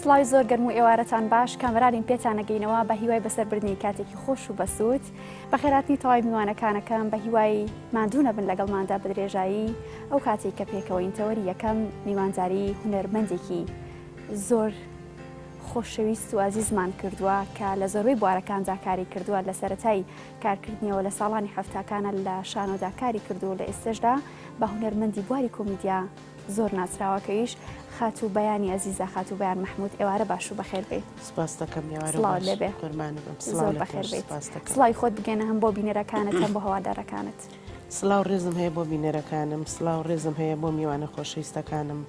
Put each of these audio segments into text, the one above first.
سڵاوی زۆر گەرم و ئێوارەتان باش کامەرانین پێتان نەگەینەوە بە هیوای بەسەربردنی کاتێکی خۆش و بەسوود بە خێراتنی تەواوی میوانەکانەکەم بە هیوای ماندوو نەبن لەگەڵماندا بە درێژایی ئەو کاتێک کە پێکەوەین تەوەری یەکەم میوانجاری هونەرمەندێکی زۆر خۆشەویست و عزیزمان کردووە کە لە زۆربەی بوارەکاندا کاری کردووە لە سەرەتای کارکردنیەوە لە ساڵانی هەفتاکانە لە شانۆدا کاری کردو لە ئێستشدا بە هونەرمەندی بواری کۆمیدیا زۆر ناسراوەکەیش خاتو بەیانی عزیزە خاتو بەیان محمود ئێوارە باش و بەخێر بێت. سپاس دەکەم سڵاو لێبێ زۆر بەخێر بێت. سڵاوی خۆت بگەنە هەم بۆ بینەرەکانت هەم بۆ هەوادارەکانت. سڵاو ڕێزم هەیە بۆ بینەرەکانم، سڵاو ڕێزم هەیە بۆ میوانە خۆشەویستەکانم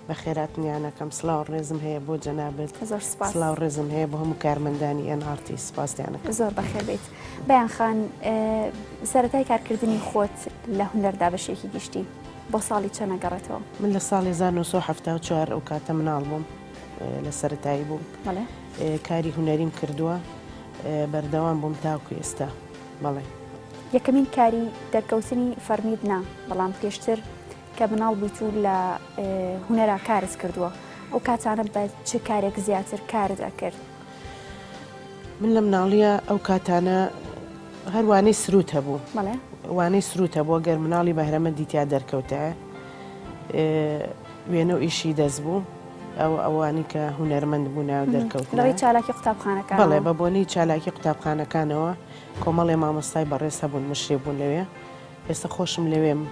بە خێراتنیانەکەم، سڵاو ڕێزم هەیە بۆ جەنابەت، زۆر سپاس. سڵاو ڕێزم هەیە بۆ هەموو کارمەندانی NRT سپاسیانەکەم. زۆر بەخێر بێت. بەیان خان سەرەتای کارکردنی خۆت لە هونەردا بەشێکی گشتی بۆ ساڵی چەند نەگەڕێتەوە؟ من لە ساڵی 1974 ئەو کاتە مناڵ بووم، لە سەرەتایی بووم، کاری هونەریم کردووە، بەردەوام بووم تاوکو ئێستا. بەڵێ یەکەمین کاری دەرکەوتنی فەرمید نا، بەڵام پێشتر کە مناڵ بوویت و لە هونەرا کارت کردووە، ئەو کاتانە بە چ کارێک زیاتر کارت ئەکرد؟ من لە مناڵیە ئەو کاتانە هەروانەی سروت هەبوو، وانەی سروت هەبووە گەر مناڵی بەهرەمە دیتیا دەرکەوتە وێنە و ئیشی دەست بوو، ئەو ئەوانی کە هونەرمەند بوونا و دەرکەوتن لەوەی چالاکی قوتابخانەکان. بەڵێ بە بۆنەی چالاکی قوتابخانەکانەوە کۆمەڵێ مامۆستای بەڕێز هەبوون مشرێ بوون لەوێ، ئێستا خۆشم لەوێم.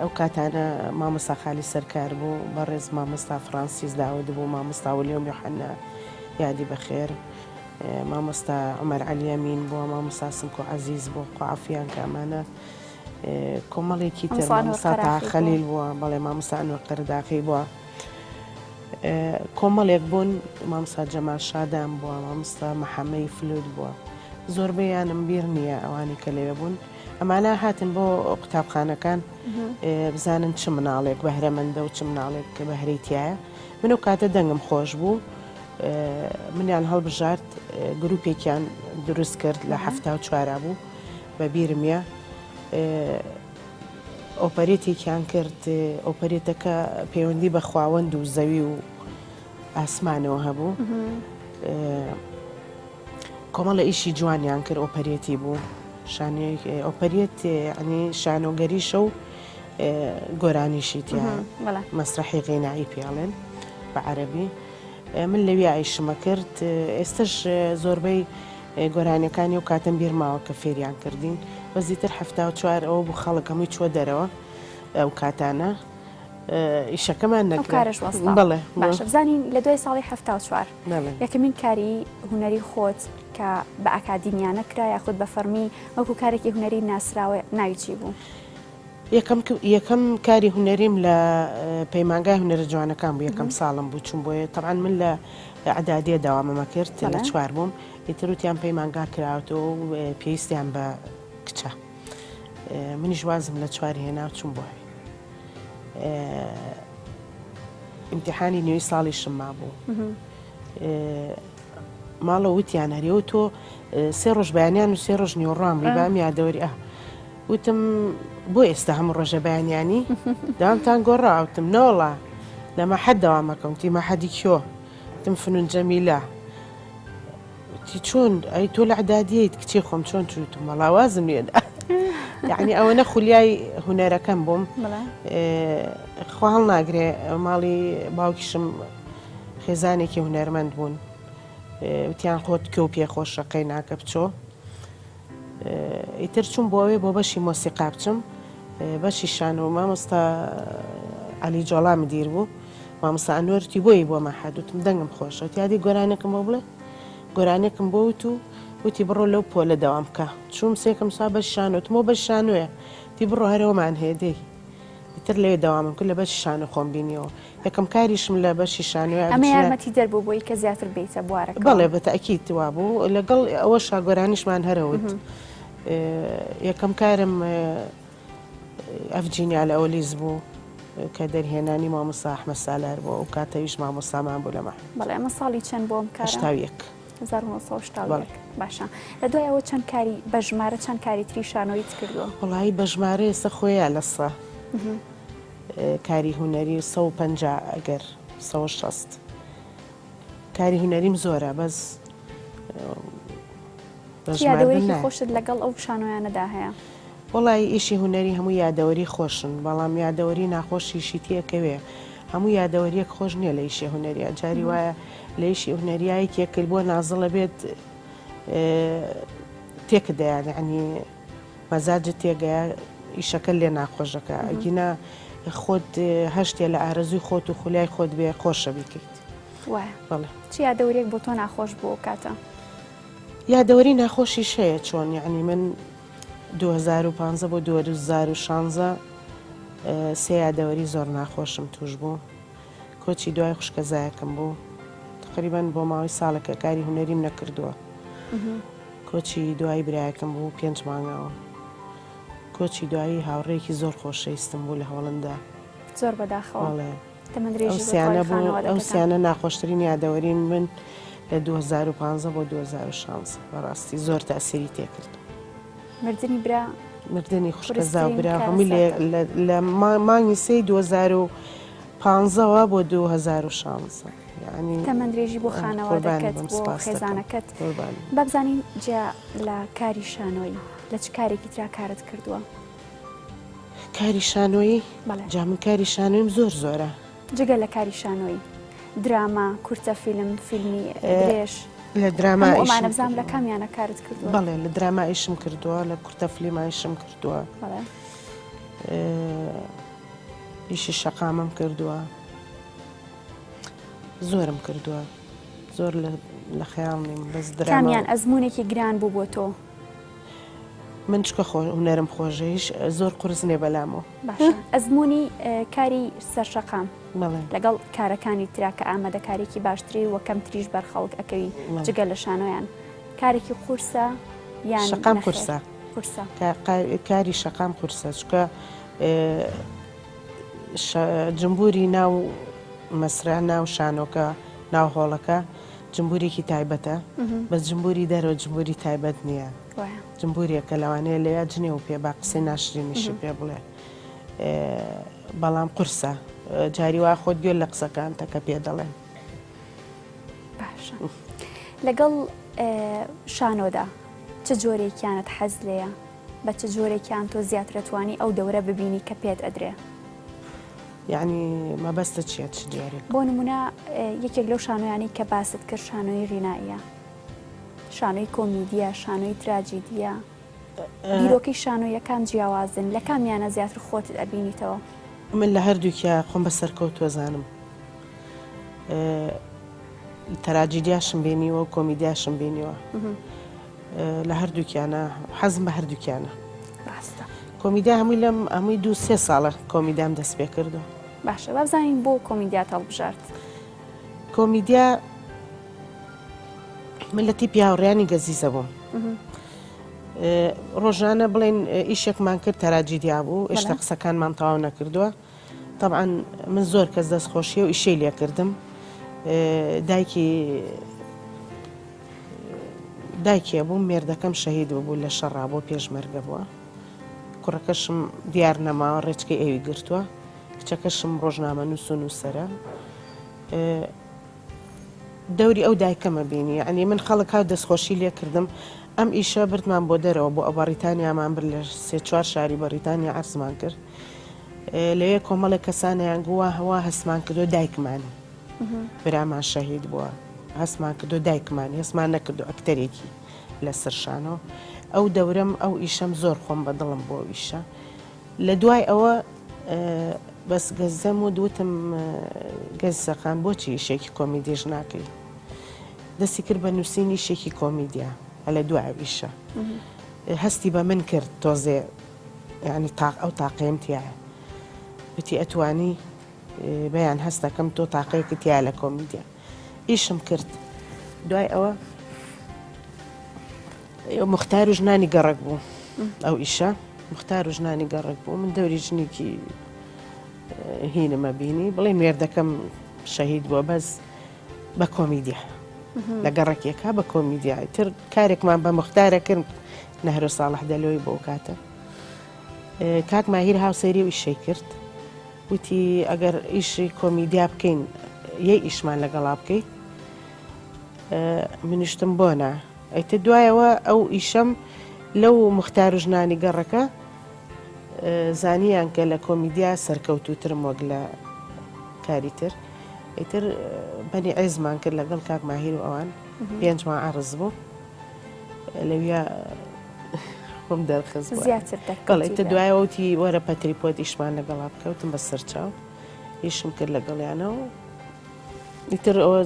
ئەو کاتانە مامۆستا خالی سەرکار بوو، بەڕێز مامۆستا فرانسیس داود بوو، مامۆستا وەلیۆم یوحەنا یادی بەخێر، مامۆستا عومەر عەلی ئەمین بووە، مامۆستا سمکۆ عەزیز بوو، قوعافیان کامانە کۆمەڵێکی تر، مامۆستا تاها خەلیل بووە، بەڵێ مامۆستا ئەنوەر قەرداخی بووە، کۆمەڵێک بوون، مامۆستا جەمال شادان بووە، مامۆستا مەحەمەی فلود بووە، زۆربەیانم بیر نییە ئەوانی کە لێوێ بوون. ئەمانە هاتن بۆ قوتابخانەکان بزانن چ مناڵێک بەهرەمەندە و چ مناڵێک کە بەهرەیتیایە. من ئەو کاتە دەنگم خۆش بوو، منیان هەڵبژارد، گروپێکیان دروست کرد لە 74 بوو بە بیرمە، ئۆپەرێتێکیان کرد، ئۆپەرێتەکە پەیوەندی بە خواوەند و زەوی و ئاسمانەوە هەبوو، کۆمەڵە ئیشی جوانیان کرد، ئۆپەرێتی بوو، ئۆپەرێت ینی شانۆگەریشە و گۆرانیشی تیا مەسرحی غێنایی پێڵێن بە عەرەبی. من لەوی ئایشمە کرد، ئێستش زۆربەی گۆرانەکانی و کاتم بیرماوە کە فێریان کردین، وەزیتر 74 ئەوە بوو خەڵک هەمووی چوە دەرەوە ئەو کاتانە ئیشەکەمان نەکارش وەسڵ. بەڵێ باشە بزانین لە دوای ساڵی 74 یەکەمین کاری هونەری خۆت کە بە ئاکادیمیانە کرا یاخود بە فەرمی وەکو کارێکی هونەری ناسراوە ناوی چی بوو؟ یەکەم کاری هونەریم لە پەیمانگای هونەرە جوانەکان بوو، یەکەم ساڵم بوو چوون بۆیە. تەبعاً من لە عەدادیە داوامەمە کرد، لە 4 بووم، ئیتر وتیان پەیمانگا کراوەتەوە و پێویستیان بە کچە، منیش وازم لە 4 هێنا و چوون بۆ ئیمتیحانی نوێی ساڵیشم مابوو. ماڵە وتیان هەریەوە تۆ 3 ڕۆژ بەیانیان و 3 ڕۆژ نیوەڕام لی بامی یادەوەری وتم بۆ ئێستا هەموو ڕۆژە بەیانیانی دامتان گۆڕاوتم نۆڵە لە مەحەد داوامەکەم، تی مەحەدی کۆ تم فنون جەمیلە، تی چۆن ئەی تۆ لە عەدادیەیت کچی خۆم چۆن چوتم وەڵاوازم لێدا. یعنی ئەوەنە خولیای هونەرەکەم بووم، خوا هەڵ ناگرێ ماڵی باوکیشم خێزانێکی هونەرمەند بوون، وتیان خۆت کێ و پێخۆشەکەی ناکە بچۆ. ئیتر چوون بۆ ئەوێ بۆ بەشی مۆسیقا بچم، بەشی شانۆ مامۆستا عەلی جۆڵا مدیر بوو، مامۆستا ئەنوەرتی بۆی بۆ مەحەد، وتم دەنگم خۆشە، وتی یادی گۆرانێکم بۆ بڵێ، گۆرانێکم بۆ وتی بڕۆ لەو پۆلە دەوام بکە. چووم سێکم سا بەش شانۆ، وتمەوە بەش شانۆیە، تی بڕۆ هەرەوەمان هەیە دەی، ئیتر لەوێ دەوامم کرد لە بەشی شانۆ خۆم بینیەوە. یەکەم کاریشم لە بەشی شانۆیە ئەمە یارمەتی دەربوو بۆی کە زیاتر بیتە بوارەکە. بەڵێ بەتەئەکید وا بوو، لەگەڵ ئەوە شاگۆرانیشمان هەرەوت. یەکەم کارم ئەفجینیا لە ئەولیز بوو کە دەرهێنانی مامۆستا ئەحمەد سالار بووە، ئەو کاتەویش مامۆستامان بوو لە مەحەد. بەڵێ ئەمە ساڵی چەند بۆم کار؟ 1970. باشە لە دوای ئەوە چەند کاری بە ژمارە چەند کاری تری شانۆیت کردووە؟ وەڵی بە ژمارە ئێستا خۆیان لە کاری هونەری 150 ئەگەر 160 کاری هوەریم زۆرە بەس یادەوەری خۆشت لەگەڵ ئەو شانۆیانەدا هەیە؟ وڵی ئیشی هوەری هەموو یادەوەری خۆشن، بەڵام یادەوەری ناخۆشیشی تێکەوێ هەموو یادەوەریەک خۆش نییە لە ئیشی هوەریە. جاری وایە لە ئیشی هوەریایی تێکرد بۆ نازڵە بێت تێکدایان عنی مەزاجت تێگەیە ئیشەکە لێ ناخۆشەکە ئەگینا خۆت هەشتێ لە ئارەزوی خۆت و خولای خۆت بێ خۆشە بیکەیت. وایە چی یادەوەریەک بۆ تۆ ناخۆش بۆ کاتە؟ یادەوەری ناخۆشی شەیە چۆن یعنی من 2015 بۆ 2016 سێ یادەوەری زۆر ناخۆشم توش بوو. کۆچی دوای خوشکەزایەکەم بوو تقریبان بۆ ماوەی ساڵێکە کاری هوەریم نەکردووە. کۆچی دوایی برایەکەم بوو 5 مانگەوە. کۆچی دوایی هاوڕێکی زۆر خۆشەویستم بوو لە هەوڵندا زۆر بەداخەوە ئەو سیانە ناخۆشترین یادەوەرین من لە 2015 بۆ 2016 بەڕاستی زۆر تاسیری تێکرد. مردنی برا مردنی خوشکەزا برا هەمووی لە مانگی سی 2015 بۆ 2016 یعنی تەمەندرێژی بۆ خانەوادەکەت بۆ خێزانەکەت. بابزانین جا لە کاری شانۆیی لە چ کارێکی ترا کارت کردووە؟ کاری شانۆیی جا من کاری شانۆیم زۆر زۆرە. جگە لە کاری شانۆیی دراما، کورتە فیلم، فیلمی درێژ لە دراما ئەمانە بزانم لە کامیانە کارت کردووە؟ بەڵێ لە دراما ئیشم کردووە، لە کورتە فیلمایشم کردووە، ئیشی شەقامم کردووە، زۆرم کردووە، زۆر لە خەیاڵ نیم بەس دراما. کامیان ئەزمونێکی گران بوو بۆ تۆ؟ من چکە هوەرم خۆشەویش زۆر قورس نێ بەلامەوە. باشە ئەزمموی کاری سەرشەقام لەگەڵ کارەکانی ترا کە ئامادەکارێکی باشتری وە کەمتریش بەرخەڵک ئەەکەوی جگە لە شانۆیان کارێکی قورسە یان شەقام قورسە؟ کاری شەقام قورسە چکە جمبوری ناو مەسرە ناو شانۆکە ناو هۆڵەکە جمبورێکی تایبەتە بەس جمبوری دەرەوە جمبوری تایبەت نییە. جمبوریەکە لەوانەیە لەوێ جنێ و پێ با قسەی ناشرینیشی پێ بڵێ بەڵام قورسە جاری وا خۆت گوێ لە قسەکان تەکە پێ دەڵێن. باشە لەگەڵ شانۆدا چه جۆرێکیانت حەز لێیە بە چه جۆرێکیان تۆ زیاترەتوانی ئەو دەورە ببینی کە پێت ئەدرێ؟ یعنی مەبەستە چیە چ جۆرێک؟ بۆ نمونە یەکێک لەو شانۆیانی کە باست کرد شانۆی ڕیناییە، شانۆی کۆمیدیە، شانۆی تراجیدیە، بیرۆکەی شانۆیەکان جیاوازن لە کامیانە زیاتر خۆت ئەبینیتەوە؟ من لە هەردووکە خۆم بەسەر کەوتوەزانم تراجیدیاشم بینیوە و کۆمیدیاشم بینیوە لە هەردووکیانە حەزم بە هەردووکیانە. کۆمیدیا هەمووی لەم هەمووی 2-3 ساڵە کۆمیدیام دەست پێ کردو. باشە بابزانین بۆ کۆمیدیات هەڵبژارد؟ کۆمیدیا من لە تیپی هاوڕێیانی گەزیزە بووم. ڕۆژانە بڵێن ئیشێکمان کرد تەراجیدیا بوو ئێشتا قسەکانمان تەواو نەکردووە. طبعاً من زۆر کەس دەستخۆشیە و ئیشەی لێ کردم. دایکێ بوو مێردەکەم شەهید بوو لە شەڕا بۆ پێشمەرگە بووە. کوڕەکەشم دیار نەماوە ڕێچکەی ئەوی گرتووە. کچەکەشم ڕۆژنامە نووس و نووسەرە. دەوری ئەو دایکەمە بینی ئەنی من خەڵک هاو دەستخۆشی لێ کردم. ئەم ئیشە بردمان بۆ دەرەوە بۆ ئەو بەریتانیامان بر لە 3-4 شاری بەریتانیا عەرزمان کرد. لەوێ کۆمەڵێک کەسانیان گووە هەوا هەسمان کردو دایکمانی برامان شەهید بووە هەسمان کردو دایکمانی هەسمان نەکردو ئەکتەرێکی لە سەرشانەوە. ئەو دەورەم ئەو ئیشەم زۆر خۆم بەدڵم بۆ ئیشە. لە دوای ئەوە بەس گەزەم و دوتم گەزەقان بۆچی ئیشێکی کۆمیدیش ناکەی؟ دەستی کرد بە نووسینی ئیشێکی کۆمیدیا لە دوای ئیشە هەستی بە من کرد تۆزێ ینی ئەو تاقەیم تایە وتی ئەتوانی بەیان هەستەکەم تۆ تاقەیەکە تیا لە کۆمیدیا ئیشم کرد. دوای ئەوە مختار و ژنانی گەڕک بوو ئەو ئیشە مختار و ژنانی گەڕک بوو من دەوری ژنێکی هینمە بینی بڵێ مێردەکەم شەهید بووە بەس بە کۆمیدیا لە گەڕکێکا بە کۆمیدیای تر کارێکمان بە مختارە کرد نەهرۆ ساڵح دەلۆی بۆ کاتە کاک ماهیر هاوسەیری و ئیشەی کرد وتی ئەگەر ئیشی کۆمیدیا بکەین یەی ئیشمان لەگەڵا بکەیت منیشتم بۆنا ئەیتە دوایەوە ئەو ئیشەم لەو مختار و ژنانی گەڕەکە زانیان کە لە کۆمیدیا سەرکەوتوترم وەک لە کاری تر ئیتر بەنی عێزمان کرد لەگەڵ کاک ماهیر و ئەوان 5 ماه عەرز بوو لەویا خۆم دەرخست بەڵێتە دوایەوەتی وەرە پەتریپۆت ئیشمان لەگەڵا بکەوتم بە سەرچاو ئیشم کرد لەگەڵیانەوە ئیتر ئەوە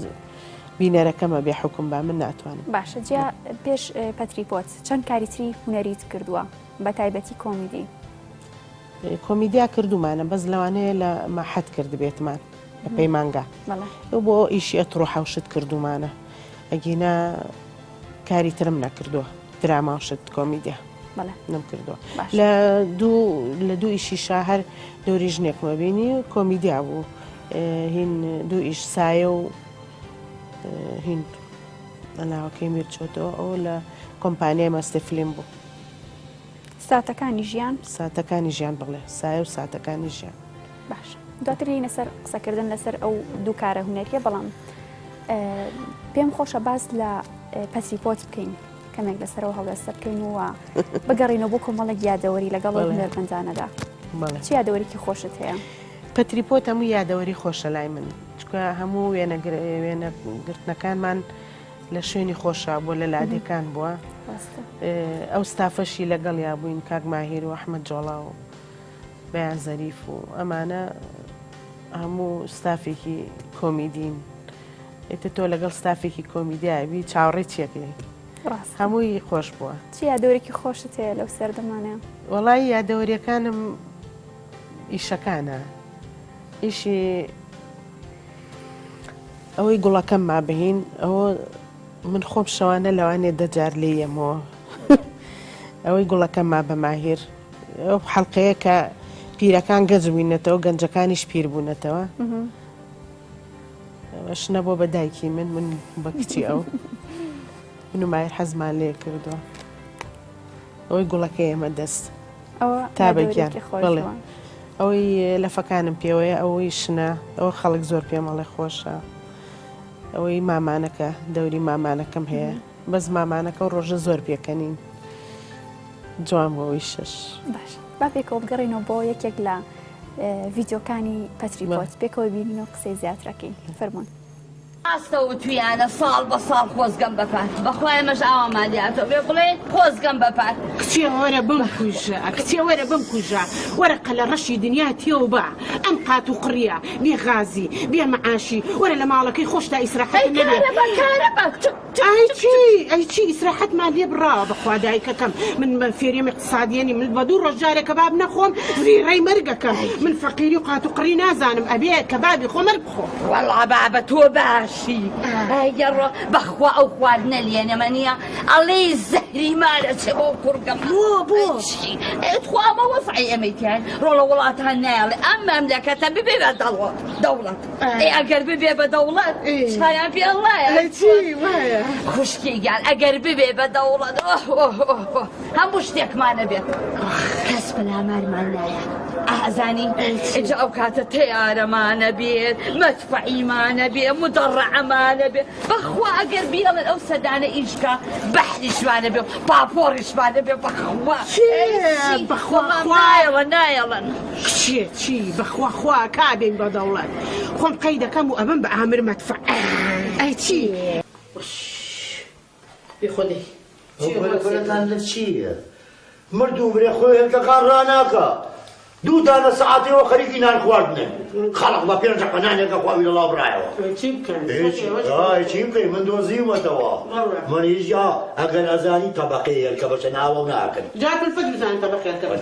بینەرەکەمە بێ حکوم با من ناتوانم. باشە جیا پێش پەتریپۆت چەند کاریتری هونەریت کردووە بە تایبەتی کۆمیدی؟ کۆمیدیا کردومانە بەس لەوانەیە لە ماحەت کرد بێتمان لە پەیمانگا بۆ ئیشی ئەتڕۆ حوشت کردومانە ئەگینا کاری ترم نەکردووە دراماوشت کۆمیدیا نم کردووە لە دوو ئیشی شاهر دەوری ژنێکمە بینی کۆمیدیا بوو هین دوو ئیش سایە و هین ناوەکەی میر چۆتەوە ئەو لە کۆمپانیای مەستەفلیم بوو. ساتەکانی ژیان ساتەکانی ژیان بڵێ سایە و ساتەکانی ژیان. باش دواتری لەسەر قسەکردن لەسەر ئەو دوو کارە هونەریە بەڵام پێم خۆشە باز لە پەتریپۆت بکەین کەمێک لەسەرەوە هەڵدەستە بکەین وە بگەڕینەوە بۆ کۆمەڵێک یادەوەری لەگەڵ هونەرمەندانەدا. چ یادەوەریکی خۆشت هەیە؟ پەتریپۆت هەموو یادەوەری خۆشە لای من چکە هەموو وێنەگرتنەکانمان لە شوێنی خۆشە بۆ لە لادەکان بووە ئەو ستافەشی لەگەڵیا بووین کاک ماهیر و ئەحمەد جۆڵا و بەیان زەریف و ئەمانە هەموو ستافێکی کۆمیدین ئێتە تۆ لەگەڵ ستافێکی کۆمیدیابی چاوەڕێ چیەکەی هەمووی خۆش بووە. چی یادەوەرێکی خۆشت هەیە لەو سەردەمانە؟ وەڵی یادەوەریەکانم ئیشەکانە ئیشی ئەوەی گوڵەکەم ما بهین ئەوە من خۆم شەوانە لەوانێ دەجار لێیەمەوە ئەوەی گوڵەکەم ما بە ماهیر ئەو حەڵقەیە کە پیرەکان گەنج بووینەتەوە گەنجەکانیش پیر بوونەتەوە شنە بۆ بە دایکی من بە کچی ئەو من و ماهیر حەزمان لێ کردووە ئەوەی گوڵەکە ئێمە دەست تا بەگیان بڵێ ئەوەی لەفەکانم پێوەیە ئەوەی شنە ئەوە خەڵک زۆر پێمەڵێ خۆشە ئەوەی مامانەکە دەوری مامانەکەم هەیە بەس مامانەکە و ڕۆژە زۆر پێکەنین جوان بۆەوەی شش. باش با پێکەوە بگەڕینەوە بۆ یەکێک لە ڤیددیۆکانی پەتریپۆت پێکەوە بینینەوە قسەی زیاترەکەی فەرموون. ئاستە و تویانە ساڵ بە ساڵ خۆزگەم بەپات بەخوای مەش ئاوامادیاتەوە بێ بڵێ خۆزگەم بەپات کچێ وەرە بم کوژە کچێ وەرە بم کوژە وەرە قەلە ڕەشی دنیا تێو بە ئەم قات و قڕیە بێ غازی بێ مەعاشی وەرە لە ماڵەکەی خۆشتا ئیسراحەت ئەی چی ئیسراحەتمان لێ بڕاوە بەخوا دایکەکەم من فێریم اقتصادیێنی من بە دوو ڕۆژجارێک کەباب نەخۆم ڕێی مەرگەکەم من فەقیری و قات و قڕی نازانم ئەبێ کەبابی خۆ مەرگ بخۆ وەڵا بابە تۆ باشی ئەگەڕۆ بەخوا ئەو خوارد نەلێنەمە نییە ئەڵێ زەهری مارە چێ بۆ کوڕگەم خواوە وەفعی ئەمەیتیان ڕۆڵە وڵاتان نایڵێ ئەم مەملەکەتە ببێ بە دەوڵەت ئەگەر ببێ بە دەوڵەت شایان پێ وایە خوشکیگیان ئەگەر ببێ بە دەوڵەت هەموو شتێکمانە بێت کەس پەلامارمان نایە ئازانی ئجا ئەو کاتە تەیارەمانە بێت مەدفەعیمانە بێت مدەڕعەمانە بێت بەخوا ئەگەر بێڵێن ئەو سەدانە ئیشکە بەحریشمانە بێت پاپۆڕیشمانە بێت بەخوا نایەڵەن چی بەخوا خوا کابێن بە دەوڵەت خۆم قەی دەکەم و ئەمەم بە ئامر مەدفەع ئەی چی بخۆدەی چییە؟ مردوو برێ خۆی هێلکەکان ڕاناکە دوو دانە سەعاتەوە خەریکی نان خواردنێ خەڵق بە پێنج قەنانێکە خواوی لەڵاو برایەوە چی بکەی من دۆزیومەتەوە من هیچ ئەگەر ئەزانی تەبەقەی هێلکە بەچە ناوە و ناکەن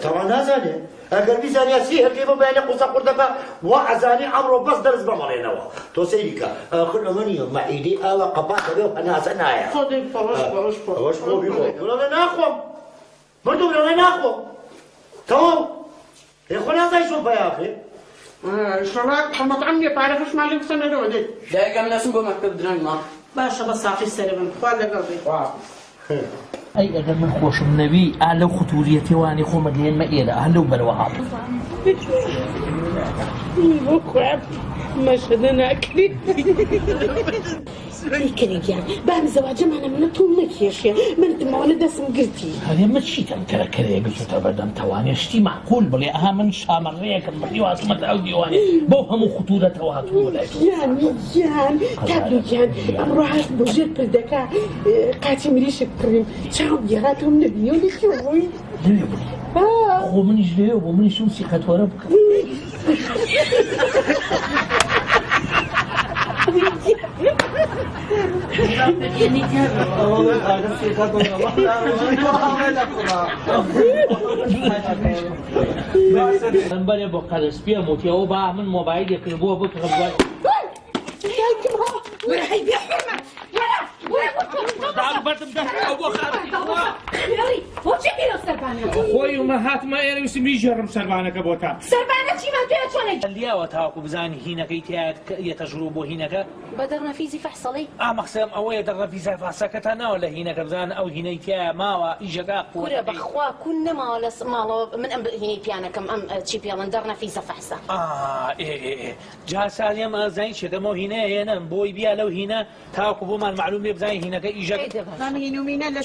تەوا نازانێ ئەگەر بیزانیا سی هەرکەی بە بەیانە قوسە قوردەکە وا ئەزانی ئەمڕۆ بەس دەرز بەمەڵێنەوە تۆ سەیریکە ئەخر ئەمە نییە مەعیدی ئاوە قەپاتە بێ و هەناسە نایە ئەوەش بۆ بیخۆ بڵێ ناخۆم مردوو بڵێ ناخۆم تەواو خۆ نازای چۆن پەیاخێ شڵات حەمەتعەم لێ پارەکەشمان لێ بسەنەرەوە دێت دایکەم نەچم بۆ مەکتەب درەنگمان باشە بە ساقی سەرە من خوا لەگەڵ بێ ئەی ئەگەر من خۆشم نەوی ئا لەو خوتوریەتێوانی خۆمە لێنمە ئێرە هەن لەو بەرەوە هاات مەشەدە ناکرێت کردیان بام زەواجەمانە منە تۆم نەکێشێ من دماوە دەسم گرتی هەرێ من چیتم کەرەکەرەیە گرتوتە بەردەم توانێ شتی معقول بڵێ ئەها من شامەڕەیەکم بڕی واتمەتە ئەو دیوانێ بۆ هەموو خوتورەتەوە هاتووە لای تۆ یان تابلوگیان ئەمڕۆ هەست بۆ ژێر پردەکە قاچی مریشت کڕیم چاوم گێڕاتۆم نەبینی و لەکوێ لێ بڵێ خۆ منیش لێ بۆ منیش و سیقەتوەرە بکەم من بەرێ بۆ قەلەسپیە موتیەوە با من مۆبایلێکرد بۆ بکڕم دوای خۆی ومە هاتمە ئێرە ویستم بیژێڕم سەربانەکە بۆتە سەربانە چیمان پێ چۆنێک لیاوە تاوەکو بزانی هینەکەی تایە تەژڕوو بۆ هینەکە بە دەرنەفیزی فەحسەڵی مەخسەم ئەوەیە دەڕەفیزای فاسەکە تا ناوە لە هینەکە بزان ئەو هینەی تایە ماوە ئیژەکە کورە بەخوا کون نەماوە لە ماڵەوە من ئەم هینەی پیانەکەم ئەم چی پێڵەن دەرنەفیزە فەحسە جا ساڵیم ئازای شەکەمەوە هینەیە هێنم بۆی بیا لەو هینە تاوەکو بۆمان معلوم لێ بزانین هینەکە ئیژەکە مامینومینە لە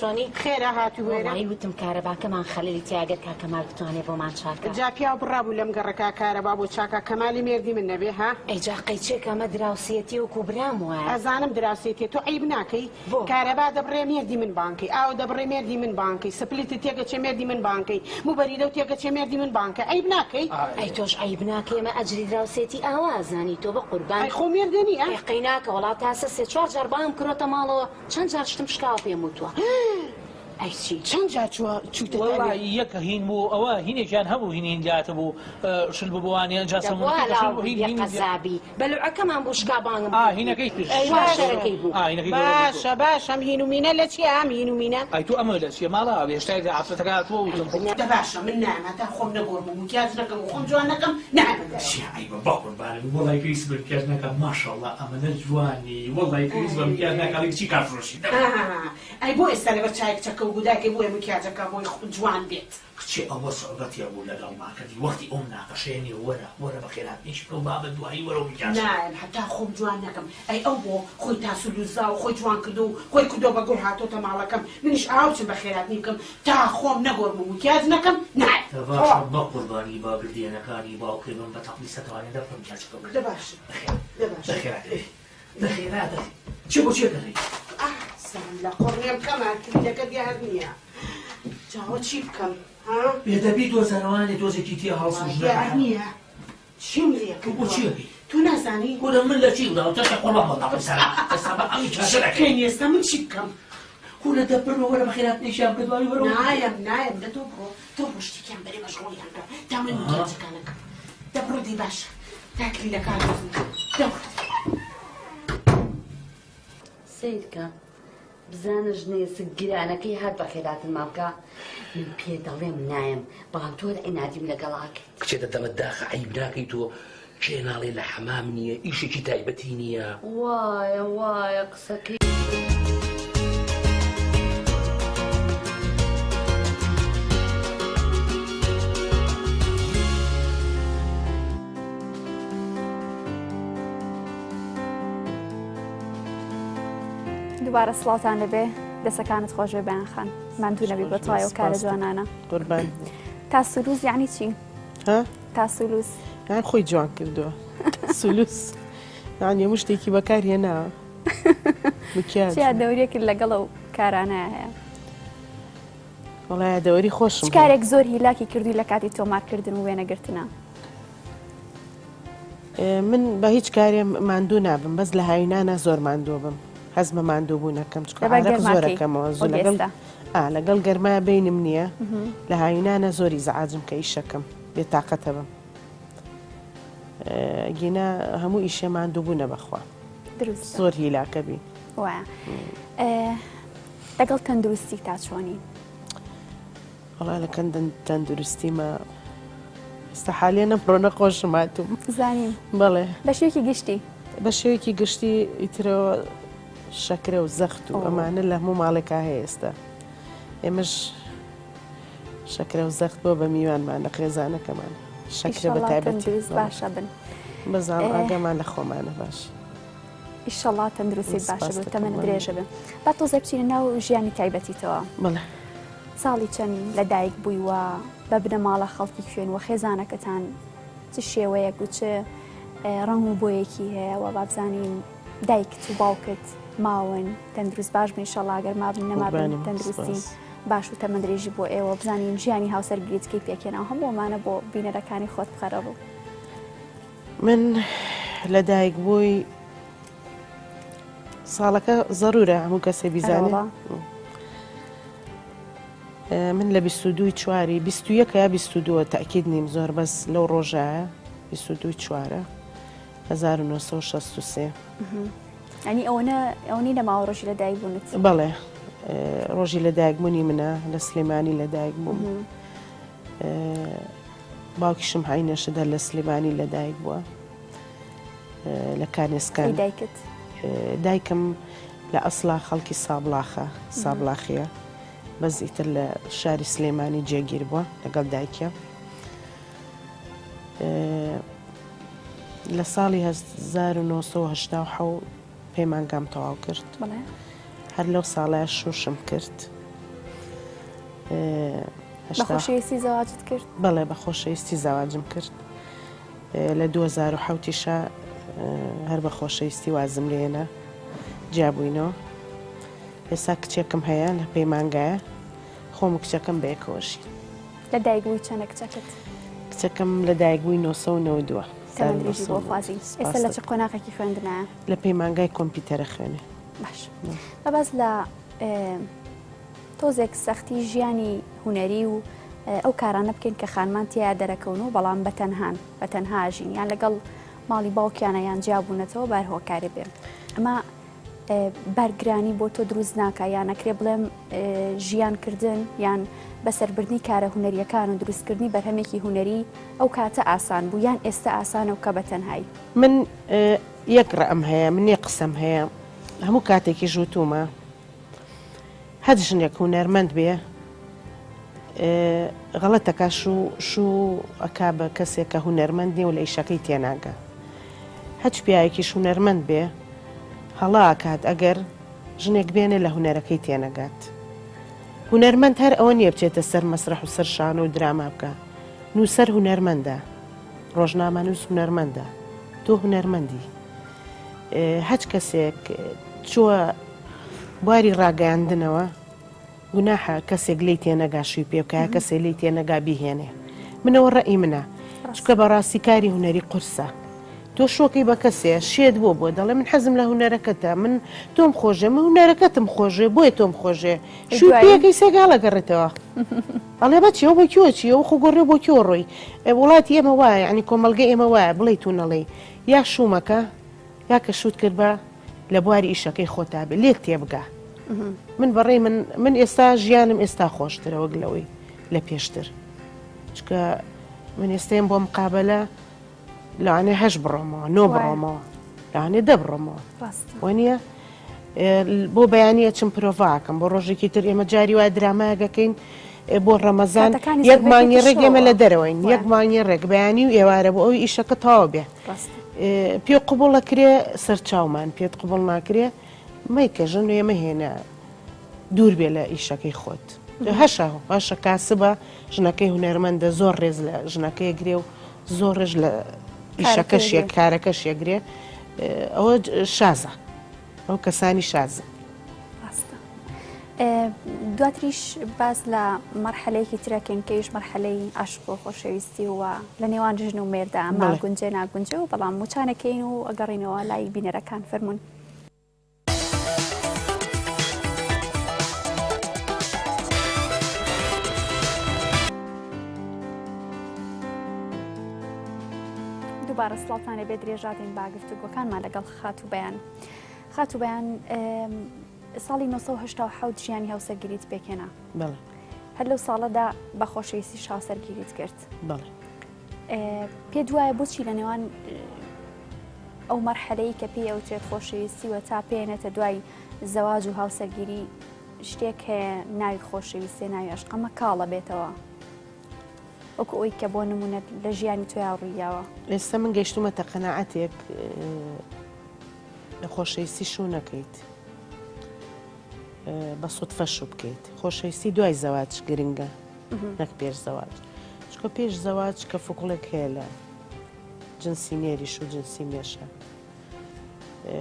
چۆنی خێرا هاتووێرە وتم کارەباکەمان خەلەلی تیاگەر کاکەمال بتوانێ بۆمان چاکە جا پیا بڕابوو لەم گەڕەکە کارەبا بۆ چاکە کەمالی مێردی من نەبێ ها ئەیجا قەیچێک ئەمە دراوسێتی و کوبرام وایە ئەزانم دراوسێتی تۆ عیب ناکەی کارەبا دەبڕێ مێردی من بانکەی ئاو دەبڕێ مێردی من بانکەی سپلیتت تێگەچێ مێردی من بانکەی موبەریدە و تێگەچێ مێردی من بانکە عیب ناکەی ئەی تۆش عیب ناکەی ئێمە ئەجری دراوسێتی ئاوازانی تۆ بە قوربان خۆ مێردنی قەی ناکە وڵات تاسە سێ چوار جار بام کڕۆتە ماڵەوە چەند جار شتم شکاو پێم وتووە ئەیچی چەند جار چووتە یەکە هین بوو ئەوە هینێکیان هەبوو هینین داتە بوو شل ببوانیان جاسەزابی بەلوعەکەمان بوو شکابانم هینەکەی باشە باش ئەم هینومینە لە چی ئەم هینومینە ئەی تو ئەمە لە چیە ماڵا هێشتای ئافرەتەکە هاتووە باشە من نامەتا خۆم نەگۆڕم و کاز نەکەم و خۆم جوان نەکەم نامەدا باقوربانم وڵی پێویست بکاز نەکەم ماشەڵڵا ئەمەدە جوانی وڵی پێویست بە مکیاز ناکڵی چی کارفرۆشی ئەی بۆ ئێستا لەبەر چایەک چەکە و گوداکەی بۆ مکیاجەکە بۆی جوان بێت کچێ ئەوە سەعودەتیە بوو لەگەڵ ماکەدی وەختی ئەم ناقەشێنی وەرە بە خێرات نیش بکە و بابە دوایی وەرە و میکاز نایم هەتا خۆم جوان نەکەم ئەی ئەو بۆ خۆی تاسولوزا و خۆی جوان کردو و خۆی کردۆ بە گوڵ هاتۆتە ماڵەکەم منیش ئاوچم بە خێراتنی بکەم تا خۆم نەگۆڕم و مکیاز نەکەم نایم بە قوربانی باگردێنەکانی باوکەی من بە تەقلی سەتوانێت دەبکەم میکازەکە بەخێرات چی بۆ چێکەڕی لە قڕنێم کەمان کلیلەکە دیار نییە جاوە چی بکەم بێدەبی دۆزەرەوانی دۆزێکی تێ هەڵسوژدار نییە چیم لێکە بۆ چیەکەی تو نازانی خۆدە من لە چی ودا تەشە قڕڵام بەڵام سەرا ئێستا بە ئەمی چاشەکەی ئێستا من چی بکەم خۆدە دەبڕەوە وەرە بە خێرات نیشان بدوای وەرە نایم لە تۆ بۆ شتێکیان بەرێ مەشغوڵیان بکە تا من میکازەکانەکەم دەبڕۆ دی باشە تا کلیلەکان دەبڕۆ سیدکە بزانە ژنێسک گرانەکەی هات بە خێراتن ماڵکە من پێ دەڵێم نایم بەڵام تۆ ئینادیم لەگەڵاکە کچێتە دەمە داخە عیب ناکەی تۆ کێناڵێ لە حەمام نییە ئیشێکی تایبەتی نییە وایە قسەکەی دووبارە سڵاوتان لەبێ دەسەکانت خۆشێ بەیان خان ماندوو نەبی بە توایە و کارە جوانانە قوربان تا سولوس یعنی چی؟ تا سولوس یان خۆی جوان کردووە سولوس یان هەموو شتێکی بەکارهێ ناوە چیا دەورێکی لەگەڵ ئەو کارانەیە هەیە وەڵایە دەوەری خۆشم کارێک زۆر هیلاکی کردووی لە کاتی تۆمارکردن و وێنەگرتنە من بە هیچ کارێ ماندوو نابم بەس لە هاوینانە زۆر ماندوو بم حەز بە ماندوو بوو نەکەم زۆرەکەمەوە لەگەڵ گەرمایە بینم نییە لە هاوینانە زۆری زەعاجم کە ئیشەکەم بێتاقەتە بم گینە هەموو ئیشێ ماندوو بوونە بەخوا زۆر هیلاکە بی وایە لەگەڵ تەندروستی تا چۆنی وەڵا لە تەندروستیمە ئێستا حالێ نەپڕۆ نەخۆشم هاتووم زانیم بەڵێ بە شێوەکی گشتی بە شێوەکی گشتی ئیترەوە شەکرە و زەخت و ئەمانە لە هەموو ماڵێکا هەیە ئێستا ئێمەش شەکرە و زەخت بۆ بە میوانمانە خێزانەکەمان شەکرە بە تایبەتی تەندروست باشە بن بەزانم ئاگامان لە خۆمانە باش ئیشەڵڵا تەندروستی باشە بن تەمەنە درێژە بن با تۆزە بچینە ناو ژیانی تایبەتیتەوە بڵێ ساڵی چەند لە دایک بوویوە بە بنە ماڵە خەڵکی خوێنوە خێزانەکەتان چ شێوەیەک و چ ڕەنگ و بۆیەکی هەیە و بابزانین دایکت و باوکت ماون تەندروست باش بن ئیشەڵڵا ئەگەر مابن نەمابن تەندروستی باش و تەمەندرێژی بۆ ئێوە بزانین ژیانی هاوسەرگیریتکەی پێکێنەوە هەموومانە بۆ بینەرەکانی خۆت بخەرە بوو من لە دایک بووی ساڵەکە ضرورە هەموو کەسێ بیزانێت من لە 22 چواری 21 یا 22 تاکید نیم زۆر بەس لەو ڕۆژایە 22 چوارە 1963 ئەنی ئەوەی نەماوە ڕۆژی لە دایک بوونت بەڵێ ڕۆژی لە دایکبوونی منە لە سلێمانی لە دایک بووم باوکیشم هاینەشەدا لە سلێمانی لە دایک بووە لە کانێسکان دایکم لە ئەسڵا خەڵکی سابلاخیە بەس ئیتر لە شاری سلێمانی جێگیر بووە لەگەڵ دایکە لە ساڵی 1970 پەیمانگام تەواو کرد هەر لەو ساڵایە شوشم کرد بە خۆشەویستی زەواجت کرد؟ بەڵێ بە خۆشەویستی زەواجم کرد لە 2010 هەر بە خۆشەویستی وازم لێنە جیابووینەوە ئێستا کچێکم هەیە لە پەیمانگایە خۆم و کچەکەم بەیەکەوەشی لە دایکبووی چەندە کچەکەت؟ کچەکەم لە دایکبووی 1992 تەمەندرێژی بۆ خوازی ئێستا لە چ قۆناغێکی خوێندنایە؟ لە پەیمانگای کۆمپیوتەرە خوێنێ باش بەبەز لە تۆزێک سەختی ژیانی هونەری و ئەو کارانە بکەین کە خانمان تیا دەرەکەون و بەڵام بە تەنها ژین یان لەگەڵ ماڵی باوکیانە یان جیابوونەتەوە بار هۆکارێ بێن ئەمە بەرگرانی بۆ تۆ دروست ناکە یان نەکرێ بڵێم ژیانکردن یان بەسەربردنی کارە هونەریەکان و دروستکردنی بەرهەمێکی هونەری ئەو کاتە ئاسان بوو یان ئێستا ئاسانە و کە بە تەنهایی من یەک ڕەم هەیە من یەک قسەم هەیە هەموو کاتێکی ژووتومە هەر ژنێک هونەرمەند بێ غەڵەتەکە شوو ئەکا بە کەسێک کە هونەرمەند نیە و لە ئیشەکەی تێناگە هەچ پیاەکیش هونەرمەند بێ هەڵا ئاکات ئەگەر ژنێک بێنێ لە هونەرەکەی تێنەگات هونەرمەند هەر ئەوە نییە بچێتە سەر مەسرح و سەر شانە و دراما بکە نووسەر هونەرمەندە ڕۆژنامەنووس هونەرمەندە تۆ هونەرمەندی هەچ کەسێک چووە بواری ڕاگەاندنەوە گوناحە کەسێک لی تێنەگاشوی پێ بکە کەسێک لی تێنەگا بیهێنێ منەوە ڕەئی منە چکە بەڕاستی کاری هونەری قورسە تۆ شۆکەی بە کەسێ شێت بۆ دەڵێ من حەزم لە هونەرەکەتە من تۆم خۆشێ من هونەرەکەتم خۆشێ بۆیە تۆم خۆشێ شوی پێەکەی سێگاڵەگەڕێتەوە ئەڵێ بە چیەوە بۆ کیۆچی ئەو خۆ گۆڕێ بۆ کیۆ ڕۆی وڵاتی ئێمە وایە ینی کۆمەلگە ئێمە وایە بڵێ تو نەڵێ یا شومەکە یا کە شوت کرد بە لە بواری ئیشەکەی خۆتا بێ لێت تێبگا من بەڕێ من ئێستا ژیانم ئێستا خۆشترە وەک لەوەی لە پێشتر چکە من ئێستایم بۆ مقابلە لەوانێ هەش بڕۆمەوە نۆ بڕۆمەوە لەوانێ دە بڕۆمەوە وە بۆ بەیانە چم پرۆڤاکەم بۆ ڕۆژێکی تر ئێمە جاری وای درامایەکەین بۆ ڕەمەزان یەک مانگی ڕێک ئێمە لە دەرەوەین یەک مانگی ڕێک بەیانی و ئێوارە بۆ ئەوی ئیشەکە تاوا بێ پێ قوبڵ ئەکرێ سەرچاومان پێت قوبڵ ناکرێ مەیکە ژن ئێمە هێنە دوور بێ لە ئیشەکەی خۆت هەشە باشە کاسبە ژنەکەی هونەرمەندە زۆر ڕێز لە ژنەکەی گرێ و زۆر ڕێژ لە ئیشەکەشێک کارەکەش یەگرێ ئەوە شازە ئەو کەسانی شازە دواتریش باز لە مەرحەلەیەکی ترەکەین کەیش مەرحەلەی عاشق و خۆشەویستی وە لە نێوان ژن و مێردا ئەمە گونجێ ناگونجێ و بەڵام موچانەکەین و ئەگەڕینەوە لای بینەرەکان فەرمونون دووبارە سڵاتانە بێ درێژاتین باگفتوگۆکانمان لەگەڵ خاتوبەیان ساڵی 1970 ژیانی هاوسەرگیریت پێکێنا هەر لەو ساڵەدا بە خۆشەویستی هاوسەرگیریت کرد پێ دوایە بۆچی لە نێوان ئەو مەرحەلەی کە پێی ئەوترێت خۆشەویستی وە تا پێێنێتە دوای زەواج و هاوسەرگیری شتێک هەیە ناوی خۆشەویستی ناوی عشق ئەمە کاڵە بێتەوە وەکو ئەوی کە بۆ نمونە لە ژیانی تۆ یاڕوویاوە. ئێستا من گەیشتومەتە قەناعەتێک لە خۆشەویستی شوو نەکەیت بە سوودفە شوو بکەیت. خۆشەویستی دوای زەواج گرنگە نەک پێش زەواج، چکە پێش زەواج کە فوکڵێک هەیە لە جنسی نێریش و جنسی مێشە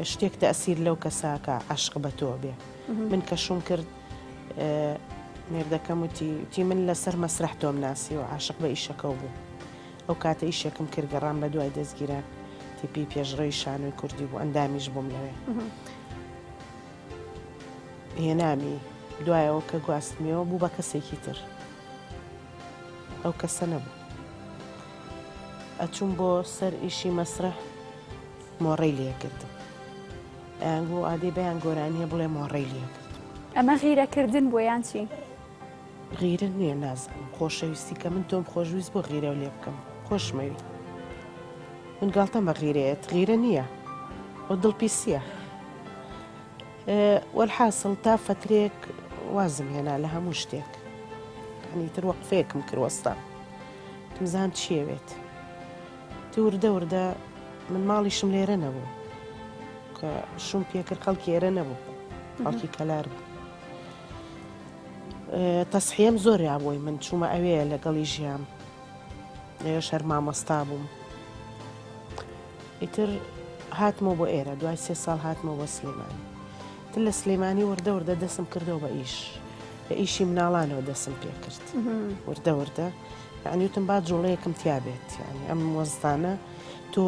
شتێک تەئسیر لەو کەساکە عاشق بە تۆ بێ. من کە شوم کرد مێردەکەم وتی من لەسەر مەسرح تۆم ناسی و عاشق بە ئیشەکە بوو. ئەو کاتە ئیشێکم کرد گەڕام بە دوای دەستگیران تیپی پێشڕۆی شانۆی کوردی بوو ئەندامیش بووم لەوێ. هێنامی دوایەوە کە گواستمیەوە بوو بە کەسێکی تر، ئەو کەسە نەبوو. ئەچوون بۆ سەر ئیشی مەسرح مۆڕەی لێ کردم. ئەیانگو ئادەی بەیان گۆرانیە بڵێ مۆڕەی لێ کرد. ئەمە غیرەکردن بۆ یان چی؟ غیرە نییە، نازانم خۆشەویستی کە من تۆم خۆشویست بۆ غیرە و لێ بکەم خۆشمەوی. من گاڵتەم بە غیرەیەت غیرە نییە، بۆ دڵپیسیە. وەلحاصڵ تا فترێک وازم هێنا لە هەموو شتێک، ینی تر وەقفەیەکم کرد وەستا تمزان چێوێت. وردە وردە من ماڵیشم لێرە نەبوو کە شوم پێکرد، خەڵکی ئێرە نەبوو، خەڵکی کەلار بوو. تەسحیم زۆر یابووی من چوومە ئەوەیە لەگەڵی ژیام، لێ شەر مامۆستا بووم. ئیتر هاتمەوە بۆ ئێرە، دوای 3 ساڵ هاتمەوە بۆ سلێمانی. تر لە سلێمانی وردە وردە دەسم کردەوە بە ئیش، بە ئیشی مناڵانەوە دەسم پێ کرد. وردە وردە یعنی وتم با جوڵەیەکم تیا بێت، یعنی ئەم وەزدانە تۆ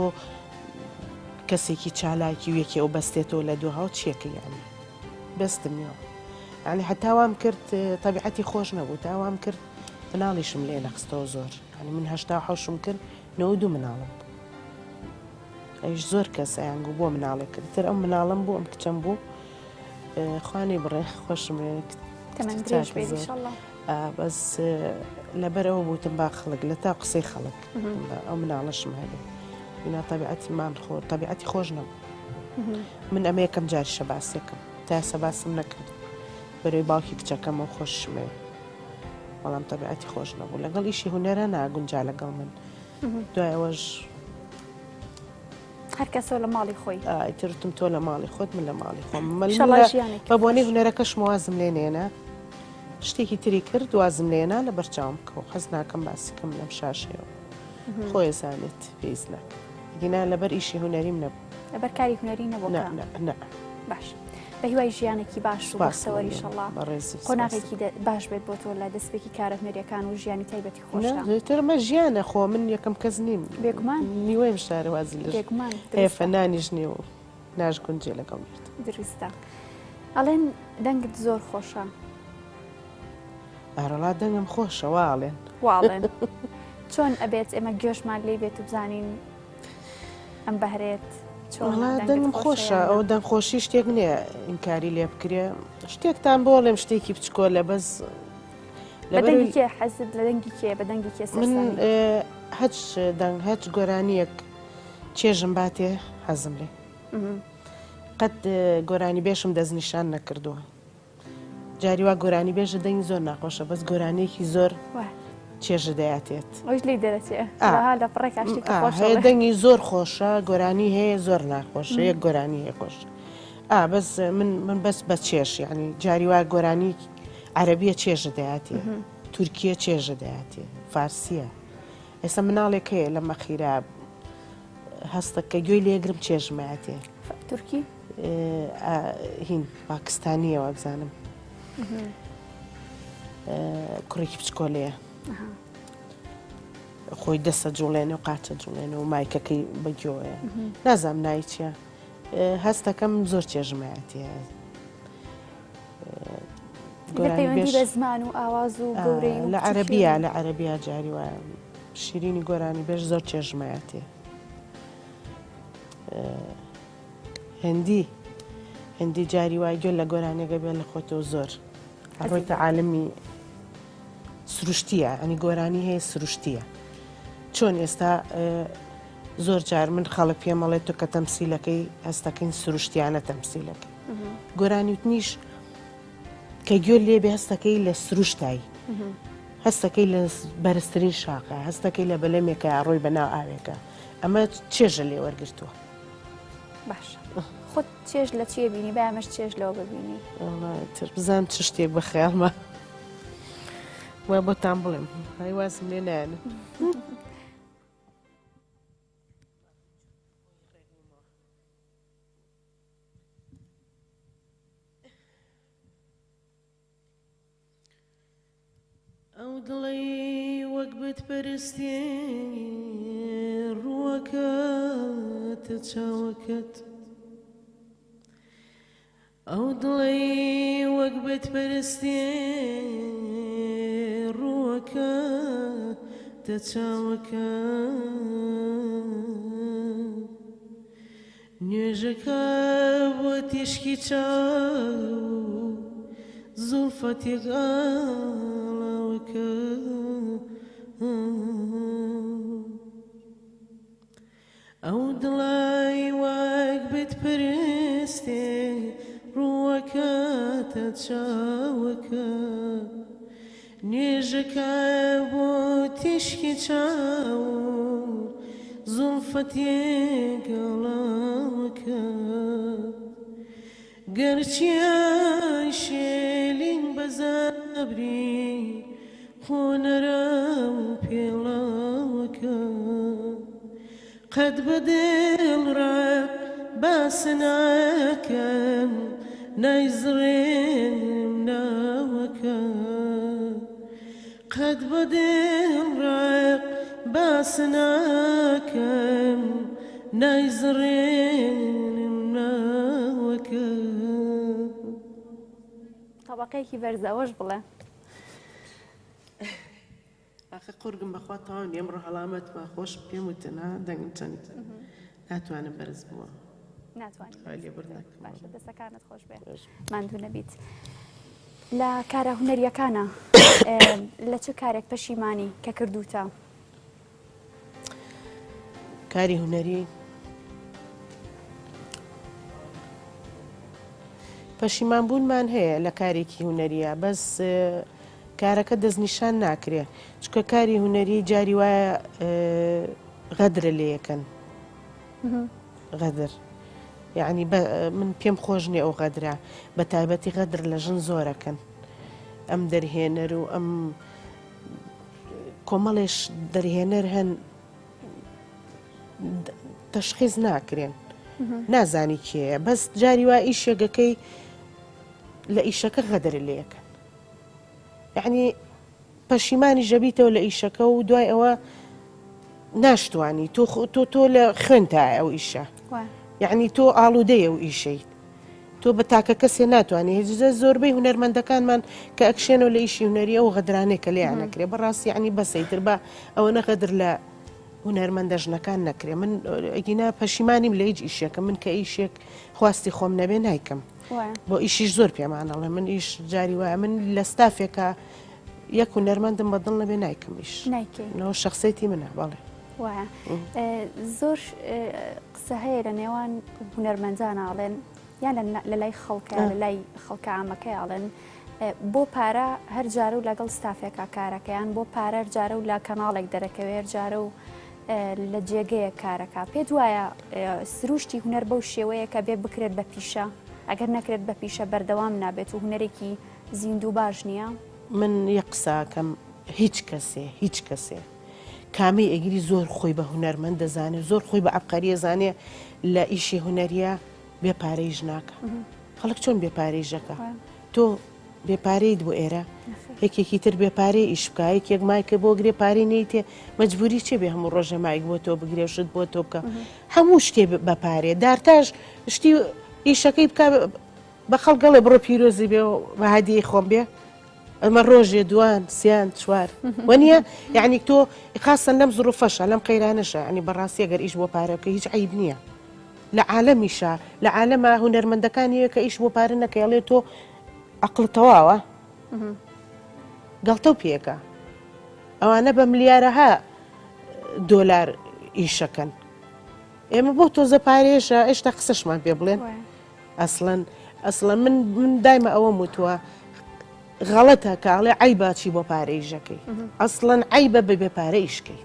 کەسێکی چالاکی وێکی ئەو بەستێتەوە لە دوو هاو چیەکە، یعنی بەستمیەوە. یعنی هەتاوام کرد تەبیعەتی خۆش نەبوو، تاوام کرد مناڵیشم لێ نەخستەوە زۆر، ینی من 87 کرد 92 مناڵم. ئەیش زۆر کەس ئەیانگو بۆ مناڵێک کرد، تر ئەم مناڵم بوو، ئەم کچەم بوو، خوانی بڕێ خۆشم بەس لەبەرەوە بووتم با خەڵک لە تا قسەی خەڵک ئەو مناڵەشم هەبێ بنا تەبیعەتی مان خۆر تەبیعەتی خۆش نەبوو. من ئەمە یەکەم جاریشە باسێکم تا ئێستا باسم نەکرد بەرەوەی باوکی کچەکەمەوە خۆشمێ، بەڵام تەبیعەتی خۆش نەبوو. لەگەڵ ئیشی هونەرە ناگونجا لەگەڵ من. دوای ئەوەش هەر کەسۆ لە ماڵی خۆی ئیترتم تۆ لە ماڵی خۆت، من لە ماڵی خۆم. بە بۆنەی هونەرەکەش وازم لێ نێنە، شتێکی تری کرد وازم لێنا لە بەرچاوم کە حەز ناکەم باسیکەم لەم شاشەوە خۆی زانێت پێیزنە گینا لەبەر ئیشی هونەریم نەبوو، لەبەر کاری هونەری نەبوو. باش بە هیوای ژیانێکی باش و بەخسەوەری ئینشەڵڵا قۆناغێکی باش بێت بۆ تۆ لە دەستپێکی کارە هونەریەکان و ژیانی تایبەتی خۆشترمە ژیانە خۆ من یەکەم کەس نیم، بێگومان نیوەیم شارەوازی لە هەیە فەنانیش نییە و ناژگونجێ لەگەڵ مرد. دروستە ئەڵێن دەنگت زۆر خۆشە. ئارەڵا دەنگم خۆشە واڵێن واڵێن چۆن ئەبێت ئێمە گوێشمان لێ بێت و بزانین ئەم بەهرێت دەنگم خۆشە. ئەو دەنگخۆشی شتێک نییە ئینکاری لێ بکرێ، شتێکتان بۆڵێم شتێکی بچکۆلە بەس لەبەرەوەی کێ حەزت لە دەنگی کێ بە دەنگی کێ من هەچ گۆرانیەک چێژم باتێ حەزم لێ، قەت گۆرانی بێشم دەستنیشان نەکردووە. جاریوا گۆرانی بێژە دەنگی زۆر ناخۆشە، بەس گۆرانێکی زۆر چێژە دەیاتێت. ئەوش لی دەرەچێ لە هەیە دەنگی زۆر خۆشە، گۆرانی هەیە زۆر ناخۆشە، یەک گۆرانی هەیە خۆش. بەس من بەس بە چێش، ینی جاریوا گۆرانی عەرەبیە چێژە دەیاتێ، تورکیە چێژە دەیاتێ، فارسیە. ئێستا مناڵێک هەیە لە مەخیرا هەستە کە گوێی لێگرم چێژمایاتێ. تورکی هین پاکستانیەوە بزانم کوڕێکی بچکۆلەیە خۆی دەستە جوڵێنێ و قاچە جوڵێنە و مایکەکەی بەگوۆیە، نازام نای چیە. هەستەکەم زۆر چێژمایەتە بە زمان و ئاواز و گەورەی لە عەرەبیا جاری وایە شیرینی گۆرانی بێژ زۆر چێژمایەتێ. هەندی جاری وای گوێ لە گۆرانێگە بێت لە خۆتەوە زۆر ڕۆیتە عالمی سروشتیە، ئەنی گۆرانی هەیە سروشتیە. چۆن ئێستا زۆر جار من خەڵک پێمەڵێت تۆ کە تەمسیلەکەی هەستەکەین سروشتیانە تەمسیلەکەی گۆرانی وتنیش کە گوێ لێبێ هەستەکەی لە سروشتایی هەستەکەی لە بەرزترین شاقە، هەستەکەی لە بەلەمێکە ڕۆی بەناو ئاوێکە. ئەمە چێژە لێ وەرگرتووە. باش خۆت چێژ لە چیە بینی با ئەمەش چێژ لەوە ببینی؟ بزانم چ شتێک بە خەیاڵمە وا بۆتان بڵێم هەی وازم لێ نایەنە. ئەو دڵی وەک بتپەرستێ ڕووەکەتە چاوەکەت، ئەو دڵی وەک بتپەرستێ ڕووەکەتە چاوەکەت، نوێژەکە بۆ تیشکی چاو زولفەتێک ئاڵاوەکە، ئەو دڵی وەک بتپەرستێ ڕووەکەتە چاوەکە، نوێژەکە بۆ تیشکی چاو زولفەتێک ئاڵاوەکە، گەرچیان شێلین بەزابری خۆنەرە و پێڵاوەکە، قەت بەدڵڕە باس ناکەم نایزڕێنم ناوەکە، قەت بەدڵڕە باس ناکەم نایزڕێنم ناوەکە. تەبەقەیەکی بەرزەوەش بڵێ. ئاخە قورگم بەخوا تاوان ئەمڕۆ هەڵامەتمە خۆش پێم وتنا دەنگم چەند ناتوانم بەرز بووە. ناتوانین لێ بڕناکەم. باشە دەستەکانت خۆش بێ ماندوو نەبیت. لە کارە هونەریەکانە لە چه کارێک پەشیمانی کە کردوتە؟ کاری هونەری پەشیمانبوونمان هەیە لە کارێکی هونەریە، بەس کارەکە دەستنیشان ناکرێ، چکە کاری هونەری جاری وایە غەدرە لێ یەکەن. غەدر یعنی من پێم خۆش نییە ئەو غەدرە، بە تایبەتی غەدر لە ژن زۆرەکەن، ئەم دەرهێنەر و ئەم کۆمەڵێش دەرهێنەر هەن تەشخیص ناکرێن، نازانی کێیە، بەس جاری وا ئیشێگەکەی لە ئیشەکە غەدر لێ یەکەن، یعنی پەشیمانی ژەبیتەوە لە ئیشەکە و دوای ئەوە ناشتوانی تۆ لە خوێنتایە ئەو ئیشە، یعنی تۆ ئاڵوودەیە و ئیشەیت، تۆ بە تاکە کەسێ ناتوانانی هێزە زۆربەی هونەرمەندەکانمان کە ئەکشێنەوە لە ئیشی هونەری ئەو غەدرانەیە کە لێیان نەکرێ، بەڕاستی یعنی بەسەیتر بە ئەوە نەغەدر لە هونەرمەندە ژنەکان نەکرێ. من ئەگینا پەشیمانیم لە هیچ ئیشێکە، من کە ئیشێک خواستی خۆم نەبێ نایکەم، بۆ ئیشیش زۆر پێمانەڵێ، من ئیش جاری وایە من لە ستافێکە یەک هونەرمەندم بەدڵ نەبێ نایکەم ئیش نەوە شخصێتی منە بەڵێ. وایە زۆر قسە هەیە لە نێوان هونەرمەنداناڵێن یان لە لای خەڵکە لە لای خەڵکە ئامەکەیاڵێن بۆ پارە هەر جارە و لەگەڵ ستافێکە کارەکەیان، بۆ پارە جارە و لە کەناڵێک دەرەکەوێت جارە و لە جێگەیە کارەکە. پێت وایە سروشتی هونەر بەو شێوەیە کە بێ بکرێت بە پیشە، ئەگەر نەکرێت بە پیشە بەردەوام نابێت و هونەرێکی زیندوو باش نییە؟ من یە قساکەم هیچ کەسێ کامی ئەگیری زۆر خۆی بە هونەرمەند دەزانێت، زۆر خۆی بە عەبقەریە زانێ لە ئیشی هونەریە بێپارەیش ناکە. خەڵک چۆن بێپارەیژەکە؟ تۆ بێپارەیت بۆ ئێرە یەکێکی تر بێپارەی ئیش بکە، یەکێک مایکە بۆ گرێ پارەی نەیتێ مەجبوری چێ بێ هەموو ڕۆژە مایک بۆ تۆ بگرێشت بۆ تۆ بکە، هەموو شتێ بەپارێ دارتاش شتی ئیشەکەی بکە بە خەڵگەڵێ بڕۆ پیرۆزی بێ و بە هەدیەی خۆم بێ، ئەمە ڕۆژێ دوان سیان چوار وەنیە، یعنی تۆ خاستن لەم زروفەشە لەم قەیرانەشە، ینی بەڕاستی ئەگەر ئیش بۆ پارەکە هیچ عیب نییە لە عالەمیشە، لە عالەمە هونەرمەندەکانیە کە ئیش بۆ پارە نەکەڵێ تۆ عەقڵت تەواوە گەڵتە و پێکە، ئەوانە بە ملیارەها دۆلار ئیشەکەن، ئێمە بۆ تۆزە پارێشە ئێشتا قسەشمان پێ بڵێن. ئەسڵەن من دایمە ئەوە وتووە غەڵەتە کاڵێ عیبە چی بۆ پارەیژەکەی ئەسڵەن عیبە ببێ پارەیشکەی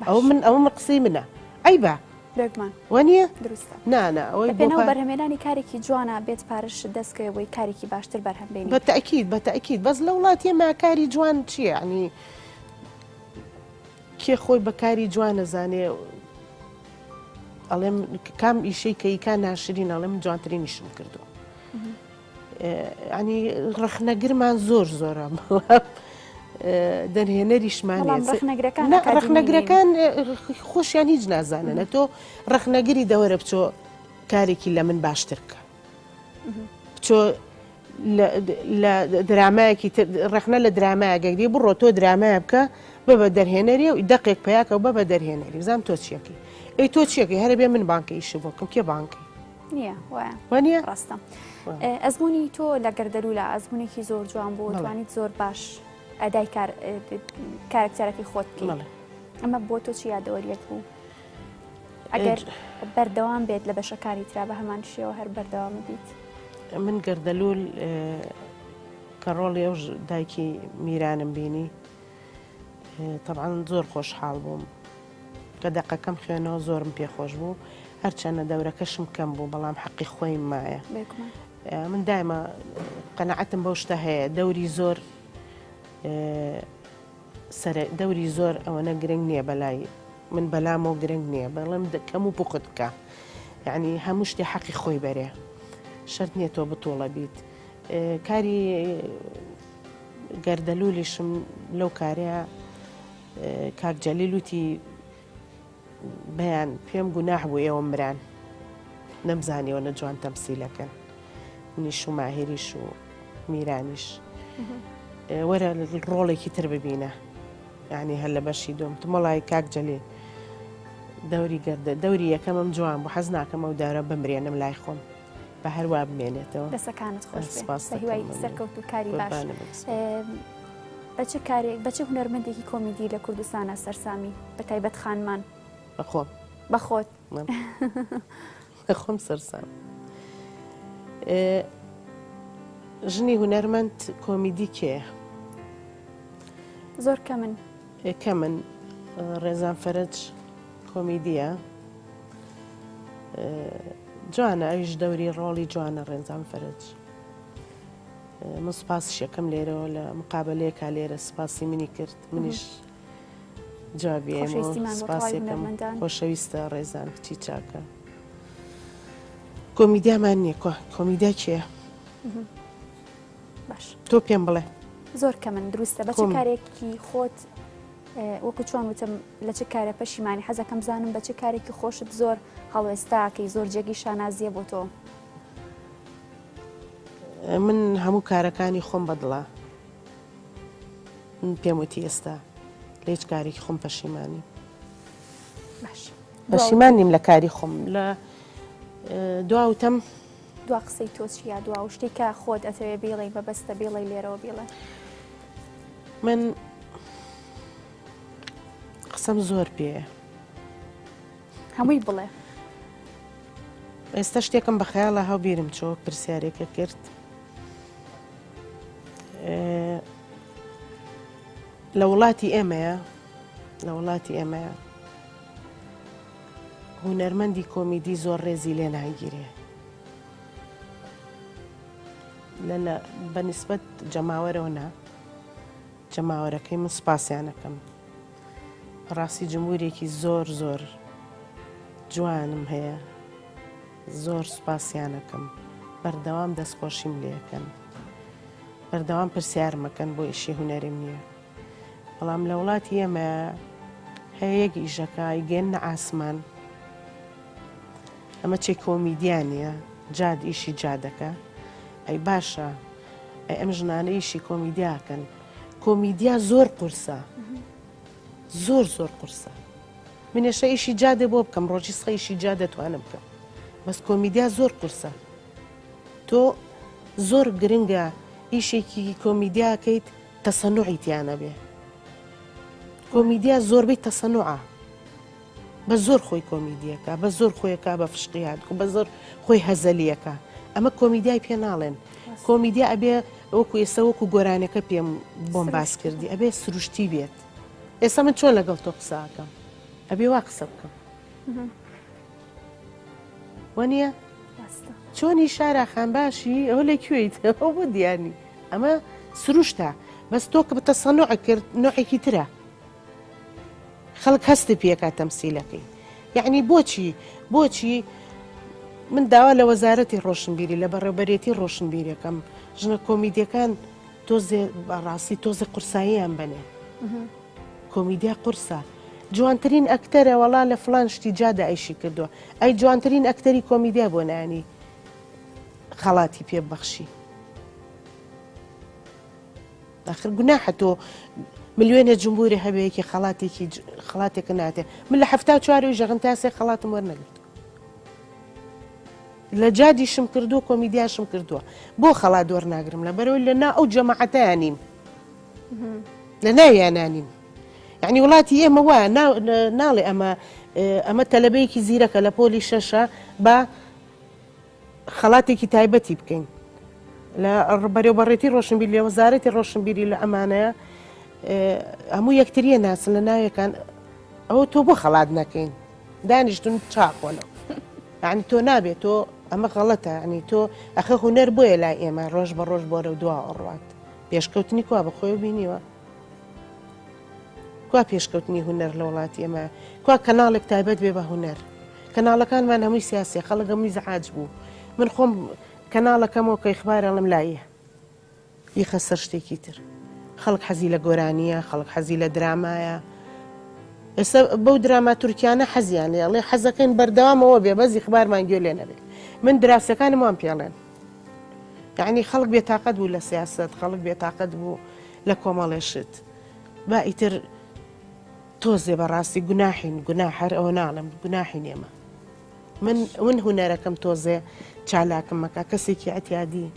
ئەوە قسەی منە عیبە بێگومان وانە دروستە نانە ئەوەی پێنەوە بەرهەمێنانی کارێکی جوانە بێت پارەش دەستکەوەی کارێکی باشتر بەرهەمبێنی بەتەکیید بەس لە وڵاتی ئێمە کاری جوان چییە ینی کێ خۆی بە کاری جوان نەزانێ ئەڵێم کام ئیشەی کەیکا ناشرین ئەڵێم جوانترینیشم کردو ینی ڕەخنەگرمان زۆر زۆرە دەرهێنەریشمان ڕەخنەگرەکان خۆشیان هیچ نازانن تۆ ڕەخنەگری دەوەرە بچۆ کارێکی لە من باشتر بکە بچۆ لە درامایەکی ڕەخنە لە درامایەگەری بڕۆ تۆ درامایە بکە ببە دەرهێنەری و دەقێک پیاکە و ببە دەرهێنەری بزانام تۆ چیەکەی ئەی تۆ چیەکەی هەرە بێ من بانکە ئیشی بۆکەم کێ بانکی نییە وانە ڕاستە ئەزمموی تۆ لە گەردەلوولە ئەزممونێکی زۆر جوان بوو توانیت زۆر باش ئەدای کارکتەرەکەی خۆت بکەی ئەمە بۆ تۆ چی یادەوەریەک بوو ئەگەر بەردەوام بێت لە بەشەکانی ترا بە هەمان شێوە هەر بەردەوام بیت من گەردەلوول کە ڕۆڵی ئەو دایکی میرانم بینی طبعاً زۆر خۆشحاڵ بووم کە دەقەکەم خوێنەوە زۆرم پێخۆش بوو هەرچەنە دەورەکەشم کەم بوو بەڵام حەقی خۆی مایە من دایمە قەنەعەتم بەو شتە هەیە دەوری زۆر ئەوەنە گرنگ نییە بەلای من بەلامەوە گرنگ نییە بەڵام کەم و پوقت بکە یعنی هەموو شتی حەقی خۆی بەرێ شەرت نییە تۆ بتوڵە بیت کاری گەردەلوولیشم لەو کارەیە کاک جەلیل وتی بەیان پێم گوناح بوو ئێوە مران نەمزانیەوە نەجوان تەمسیلەکەن منیش و ماهێریش و میرانیش وەرە ڕۆڵێکی تر ببینە یعنی هەر لە بەشی دۆم مەڵای کاک جەلیل دەوری یەکەمم جوان بوو حەز ناکەم ئەو دارە بمرێنم لای خۆم بە هەروە بمێنێتەوە دەسەکانت خۆش بە هیوای سەرکەوت و کاری باش بەچ هونەرمەندێکی کۆمیدی لە کوردستانە سەرسامی بە تایبەت خانمان بەخۆم بەخۆت بەخۆم سەرسام ژنی هونەرمەند کۆمیدی کێ زۆر کە من ڕێزان فەرج کۆمیدیە جوانە ئەویش دەوری ڕۆڵی جوانە ڕێنجام فەرج من سپاس شەکەم لێرەوە لە مقابلەیەکا لێرە سپاسی منی کرد منیش جوابیێم سپاسێکم خۆشەویستە ڕێزان کچی چاکە کۆمیدیامان نییە کۆمیدیا کێە باش تۆ پێم بڵێ زۆر کە من دروستە بە چ کارێکی خۆت وەکو چۆن وتم لە چه کارە پەشیمانی حەزەکەم زانم بە چه کارێکی خۆشت زۆر هەڵوێستاکەی زۆر جێگی شانازیە بۆ تۆ من هەموو کارەکانی خۆم بەدڵە من پێم وتی ئێستا لە هیچ کارێکی خۆم پەشیمانی پەشیمان نیم لە کاری خۆم لە دواوتەم دوا قسەی تۆ چیە دوا شتێک کە خۆت ئەتەوێ بێڵێ بەبەستە بێڵێ لێرەوە بێڵێ من قسەم زۆر پێ هەمووی بڵێ ئێستا شتێکم بە خەیاڵە هاوبیرم چۆ پرسیارێکە کرد لە وڵاتی ئێمەیە هونەرمەندی کۆمیدی زۆر ڕێزی لێ ناگیرێ بەنسبەت جەماوەرەوەنا جەماوەرەکەی من سپاسیانەکەم ڕاستی جمهورێکی زۆر زۆر جوانم هەیە زۆر سپاسیانەکەم بەردەوام دەستخۆشیم لێەکەن بەردەوام پرسیارمەکەن بۆ ئیشی هونەریم نییە بەڵام لە وڵاتی ئێمە هەیەک ئیشەکە گەێنە ئاسمان ئەمە چێ کۆمیدیانە جاد ئیشی جادەکە ئەی باشە ئەم ژنانە ئیشی کۆمیدیاکەن کۆمیدیا زۆر قورسە زۆر قورسە منێشە ئیشی جادە بۆ بکەم ڕۆژی سخە ئیشی جا دەتوانم بکەم بەس کۆمیدیا زۆر قورسە تۆ زۆر گرنگە ئیشێکی کۆمیدیاکەیت تەسەنوعی تیانە بێ کۆمیدیا زۆربەی تەسەنوعە بە زۆر خۆی کۆمیدیەکە بە زۆر خۆیەکە بە فشقیات و بە زۆر خۆی هەزەلیەکە ئەمە کۆمیدیای پێ ناڵێن کۆمیدیا ئەبێ وەکو ئێستا وەکو گۆرانەکە پێم بۆم باس کردی ئەبێ سروشتی بێت ئێستا من چۆن لەگەڵ تۆ قساکەم ئەبێ وا قسە بکەم وەنیە چۆنی شارە خانباشی ئەوە لەکوێیت ئەوە بۆ دیانی ئەمە سروشتە بەس تۆ کە بتەسەنوع کرد نوعێکی ترە خەڵک هەستی پێکات تەمسیلەکەی یعنی بۆچی من داوا لە وەزارەتی ڕۆشنبیری لە بەڕێوەبەرێتی ڕۆشنبیریەکەم ژنە کۆمیدیەکان تۆزێ بەڕاستی تۆزە قورساییان بنێ کۆمیدیا قورسە جوانترین ئەکتەرە وەڵا لە فلان شتی جادا ئەیشی کردووە ئەی جوانترین ئەکتەری کۆمیدیا بۆ نانی خەڵاتی پێبەخشی داخر گوناحە تۆ ملیۆنە جمهوری هەبەیەکی خەڵاتێکە ناتێ من لە 74 ژەغم تا سێ خەڵاتم وەرنەگرت لە جادیشم کردو کۆمیدیاشم کردووە بۆ خەڵات وەرناگرم لە بەرەوەی لە نا ئەو جەماعەتەیانین لە ناویانانین یعنی وڵاتی ئێمە وایە ناڵێ ئەمە تەلەبەیەکی زیرەکە لە پۆلی شەشە بە خەڵاتێکی تایبەتی بکەین لە بەڕێوەبەڕێتی ڕۆشنبیری لە وەزارەتی ڕۆشنبیری لە ئەمانەیە هەموو یەکتریە ناسن لە ناوێکان ئەوە تۆ بۆ خەڵات نەکەین دانیشتون چاقۆنەوە یعنی تۆ نابێت تۆ ئەمە غەڵەتە ینی تۆ ئەخە هوەر بۆیە لای ئێمە ڕۆژ بە ڕۆژ بۆرە و دوا ئەڕات پێشکەوتنی کوا بەخۆی بینیوە کوا پێشکەوتنی هوەر لە وڵاتی ئێمە کوا کەناڵێک تایبەت بێ بە هوەر کەناڵەکانمان هەمووی سیاسی خەڵک هەمووی زەحاج بوو من خۆم کەناڵەکەمەوە کە ئیخبارە لەم لایە یخە سەر شتێکی تر خەڵک حەزی لە گۆرانیە خەڵک حەزی لە درامایە ئێستا بەو دراما تورکیانە حەزیانێ ئەڵێ حەزەکەین بەردەوامەوە بێ بەزی خبارمان گوێ لێ نەبێت من دراسەکانم وان پێڵێن یعنی خەڵک بێتاقەت بوو لە سیاست خەڵک بێتاقەت بوو لە کۆمەڵێشت با ئیتر تۆزێ بەڕاستی گوناحین گونا هەر ئەوە ناڵم گوناحین ئێمە من هوەرەکەم تۆزێ چالاکم مەکە کەسێکی ئەتیادی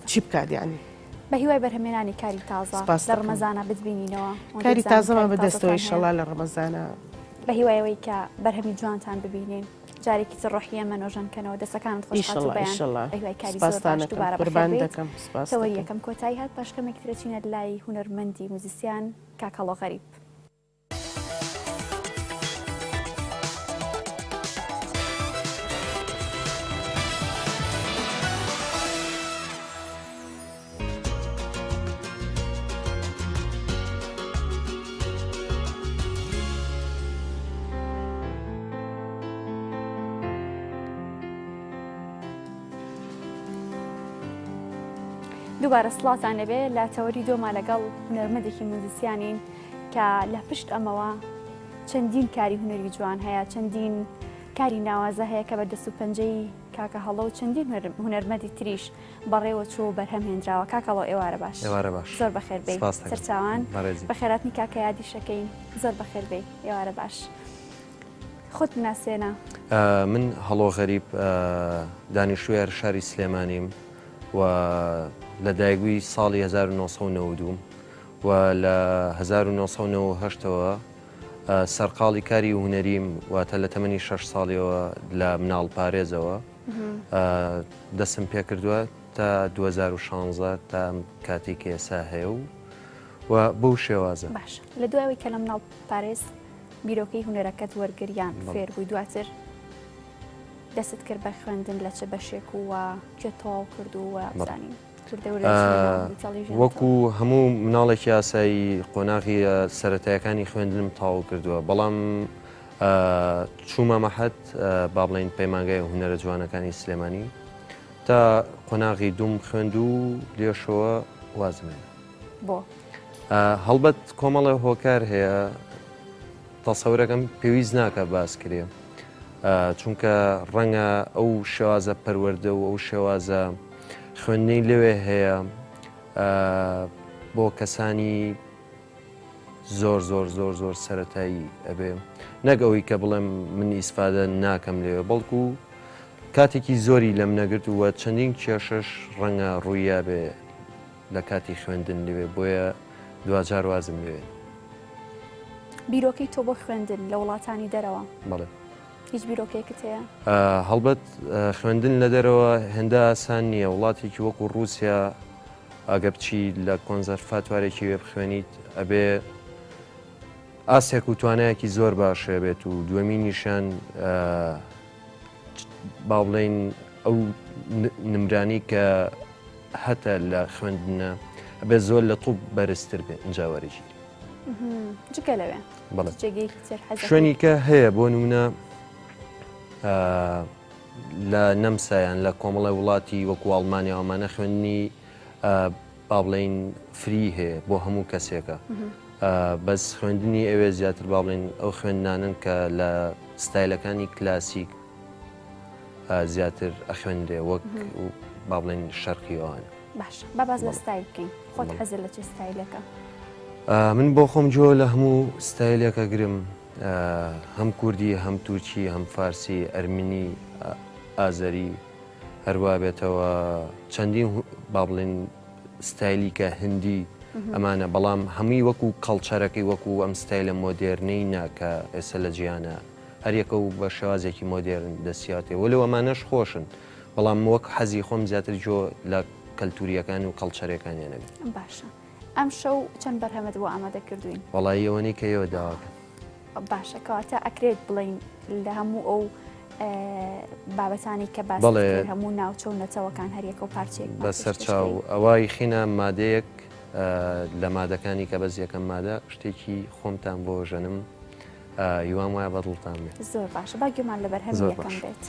چی بکات یعنی بە هیوای بەرهەمێنانی کاری تازە لە ڕەمەزانە بتبینینەوە کاری تازەمان بەدەستەوەی شەڵا لە ڕەمەزانە بە هیوایەوەی کە بەرهەمی جوانتان ببینین جارێکی تر ڕۆحیە مەنۆژەنکەنەوە دەسەکانت خۆشحات و بەیان بەهیوای کاری زۆر باش دووبارە بەخێر بێت تەوەری یەکەم کۆتایی هات پاشکەمێک ترەچینە لای هونەرمەندی موزیسیان کاکەڵۆ غەریب دووبارە سڵاتان لەبێ لە تەوەری دۆما لەگەڵ هونەرمەندێکی موزیسیانین کە لە پشت ئەمەوە چەندین کاری هونەری جوان هەیە چەندین کاری ناوازە هەیە کە بەدەست و پەنجەی کاکە هەڵە و چەندین هونەرمەندی تریش بەڕێوە چوو بەرهەم هێنراوە کاکەڵۆ ئێوارە باش زۆر بەخێر بێ سەرچاوان بە خێراتنی کاکە یادی شەکەین زۆر بەخێر بێ ئێوارە باش خۆت بناسێنە من هەڵۆ غەریب دانیشتوویە شاری سلێمانیم و لە دایگوی ساڵی 1992 و لە 1990ەوە سەرقاڵی کاری هوەریم واتە لە تەمەنی 6 ساڵیەوە لە مناڵ پارێزەوە دەستم پێ کردووە تا 2016 تا کاتێکی ئێستا هەیە و بەو شێوازە باش لە دوایەوەی کە لە مناڵ پارێز بیرۆکەی هوەرەکەت وەرگریان فێر بووی دواتر دەست کرد بە خوێندن لە چه بەشێک و کێ تەواو کرد و بزانین وەکو هەموو مناڵێکی یاسایی قۆناغی سەرەتایەکانی خوێندنم تاوا کردووە بەڵام چوومە مەحەد با بڵێن پەیمانگای هونەرە جوانەکانی سلێمانی تا قۆناغی دوم خوێند و لێشەوە وازمێنە بۆ هەڵبەت کۆمەڵە هۆکار هەیە تەسەورەکەم پێویست ناکە باس کرێ چونکە ڕەنگە ئەو شێوازە پەروەردە و ئەو شێوازە خوێندنەی لەوێ هەیە بۆ کەسانی زۆر زۆر زۆر زۆر سەرەتایی ئەبێ نەک ئەوەی کە بڵێم من ئیسفادە ناکەم لێوێ بەڵکو کاتێکی زۆری لەم نەگرت وە چەندین کێشەش ڕەنگە ڕوویە بێ لە کاتی خوێندن لەوێ بۆیە دوجار وازم لێوێ بیرۆکەی تۆ بۆ خوێندن لە وڵاتانی دەرەوە بەڵێ هیچ بیرۆکێکت هەیە؟ هەڵبەت خوێندن لە دەرەوە هێندە ئاسان نییە وڵاتێکی وەکو رووسیا ئەگە بچی لە کۆنزەرڤاتوارێکی وێ بخوێنیت ئەبێ ئاسێک و توانایەکی زۆر باشە بێت و دووەمینیشان با بڵێن ئەو نمرانی کە هەتە لە خوێندنە ئەبێ زۆر لە توپ بەرزتر بێت ئەنجاوەرەی جگە لەوێ شوێنی کە هەیە بۆ نمونە لە نەمسایان لە کۆمەڵی وڵاتی وەکو ئەڵمانیا ئەمانە خوێندنی با بڵێن فری هەیە بۆ هەموو کەسێکە بەس خوێندنی ئەوێ زیاتر با بڵێن ئەو خوێندانن کە لە ستایلەکانی کلاسیک زیاتر ئەخوێندرێ وەک با بڵێن شەرقیەوەوانە. باش بەباز لە ستایل بکەین خۆت حەزت لە چ ستایلەکە؟ من بۆ خۆم جۆ لە هەموو ستایلێکە گرم هەم کوردی هەم تورکی هەم فارسی ئەرمینی ئازەری هەروە بێتەوە چەندین با بڵێن ستایلی کە هندی ئەمانە بەڵام هەمووی وەکو کەڵچەرەکەی وەکو ئەم ستایلە مۆدێرنەی ناکە ئێستا لە جیانە هەریەکە و بە شێوازێکی مۆدێرن دەسیاتێ وەلو ئەمانەش خۆشن بەڵام وەک حەزی خۆم زیاتر جۆ لە کەلتوریەکان و کەڵچەرەکانیانەبێت. باشە ئەم شەو چەند بەرهەمەت بۆ ئامادە کردوین؟ وەڵای ئەوەی کە ئێوە داواکە. باشە کەواتە ئەکرێت بڵین لە هەموو ئەو بابەتانی کە باس هەموو ناوچە و نەچەوەکان هەریەکە و پارچێک بەسەر چاو ئەوای خینە مادەیەک لە مادەکانی کە بەس یەکەم مادە شتێکی خۆمتان بۆ ژەنم هیوام وایە بەدڵتان بێت. زۆر باشە با گوێمان لە بەرهەمی یەکەم بێت.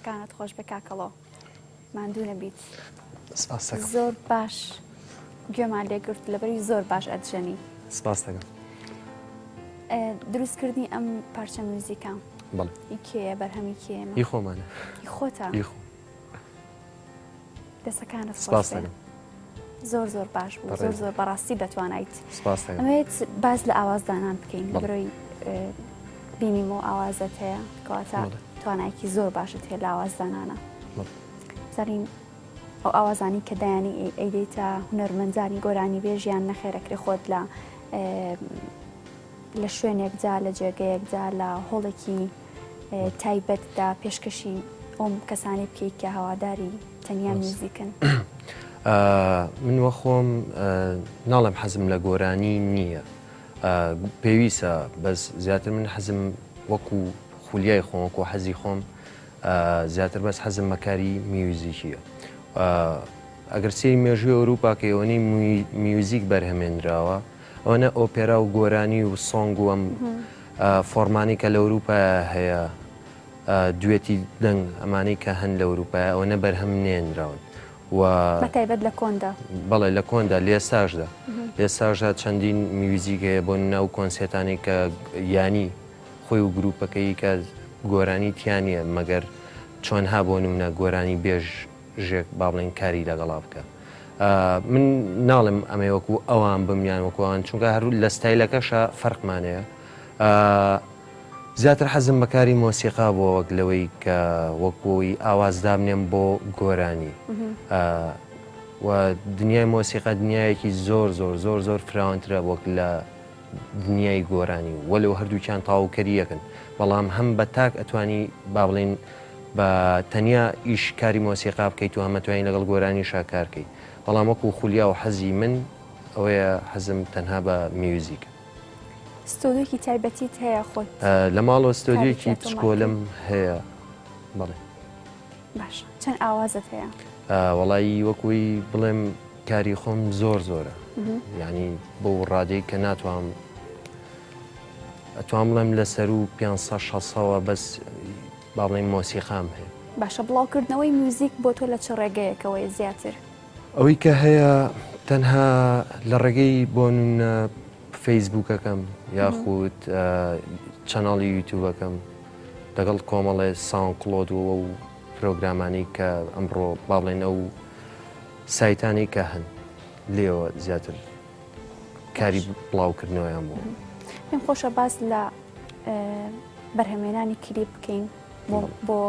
دەستەکانت خۆش بە کاکەڵۆ ماندوو نەبیت سپاس دەکەم زۆر باش گوێمان لێگرت لەبەری زۆر باش ئەدژەنی سپاس دەکەم دروستکردنی ئەم پارچە موزیکە بەڵێ کێیە بەرهەمی کێمە هی خۆمانە هی خۆتە هی خۆ دەستەکانت سپاس خۆش بێ دەکەم زۆر زۆر باش بوو زۆر زۆر بەڕاستی دەتوانیت سپاس دەکەم ئەمەوێت باز لە ئاوازدانان بکەین لەبەرەوەی بینیمەوە ئاوازت هەیە کەواتە توانایکی زۆر باشت هەیە لە ئاوازدانانە زارین ئەو ئاوازانی کە دایانی ئەیدەیتە هونەرمەنجانی گۆرانی بێژیان نەخێرەکری خۆت لە شوێنێکجا لە جێگەیەکجا لە هۆڵێکی تایبەتدا پێشکەشی ئەوم کەسانی بکەیت کە هەواداری تەنیا میوزیکن من وە خۆم ناڵم حەزم لە گۆرانی نییە پێویستە بەس زیاتر من حەزم وەکو خولیای خۆم وەکو حەزی خۆم زیاتر بەس حەزم مەکاری میوزیکیە ئەگەر سێری مێژووی ئەوروپا کە ئەوەی میوزیک بەرهەمێنراوە ئەوەنە ئۆپێرا و گۆرانی و سۆنگ و ئەم فۆرمانی کە لە ئەوروپا هەیە دوێتی دەنگ ئەمانەی کە هەن لە ئەوروپا ئەوەنە بەرهەم نێنراون بەتایبەت لە کۆندا بەڵێ لە کۆندا لێساشدا لێساشدا چەندین میوزیک هەیە بۆ ناو کۆنسێتانی کە ینی خۆی و گروپەکەی کە گۆرانی تیانە مەگەر چۆن هابوو نمونە گۆرانی بێژ ژێک با بڵێن کاری لەگەڵا بکە من ناڵم ئەمە وەکو ئەوان بمیان وەکوان چونکە هەرو لە ستایلەکەشە فەرقمانەیە زیاتر حەزم بەکاری مۆسیقا بۆ وەک لەوەی کە وەکوی ئاوازدابنێم بۆ گۆرانی و دنیای مۆسیقا دنیایەکی زۆر زۆر زۆر زۆر فراوانترە وەک لە دنیای گۆرانی وەلو هەردووکیان تاوکەری یەکن بەڵام هەم بە تاک ئەتوانی با بڵێن بە تەنیا ئیش کاری مۆسیقا بکەیت و هەمەتوانی لەگەڵ گۆرانی شاکارکەیت بەڵام وەکو خولیا و حەزی من ئەوەیە حەزم تەنها بە میوزیکە ستۆدیۆکی تایبەتیت هەیە خۆت لە ماڵەوە ستۆدیۆکی پچکۆلم هەیە بەڵێ باش چەند ئاوازت هەیە وەڵایی وەکوی بڵێم کاری خۆم زۆر زۆرە یعنی بۆ ڕادەی کە ناتوانم ئەتوان بڵێم لەسەر و 500 بەس با بڵێم مۆسیقام هەیە باشە بڵاوکردنەوەی میوزیک بۆ تۆ لە چ ڕێگەیەکەوەی زیاتر ئەوەی کە هەیە تەنها لە ڕێگەی بۆ فەیسبووکەکەم یاخود چەناڵی یوتیوبەکەم لەگەڵ کۆمەڵێ ساوندکلۆد و ئەو پرۆگرامانی کە ئەمڕۆ با بڵێن ئەو سایتانی کە هەن لێەوە زیاتر کاری بڵاوکردنەوەیان بوو پێم خۆشە باس لە بەرهەمێنانی کلیپ بکەین بۆ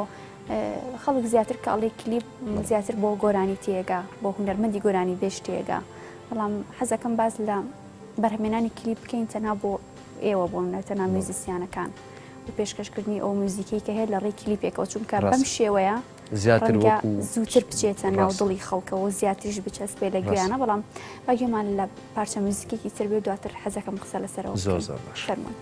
خەڵک زیاتر کاڵی کلیپ زیاتر بۆ گۆرانی تێگا بۆ هونەرمەندی گۆرانی بێش تێگا بەڵام حەزەکەم باز لە بەرهەمێنانی کلیپ بکەین تەنها بۆ ئێوە بۆ نەتەنها میوزیسیانەکان و پێشکەشکردنی ئەو میوزیکەی کە هەیە لە ڕێی کلیپێکەوە چونکە بەم شێوەیە ڕەنگە زووتر بچێتە ناو دڵی خەڵکەوە زیاتریش بچەسپێ لە گوێیانە بەڵام باگوێمان لە پارچە میوزیکێکی تر بێ دواتر حەزەکەم قسە لەسەرەوە زۆر زۆر باش فەرموون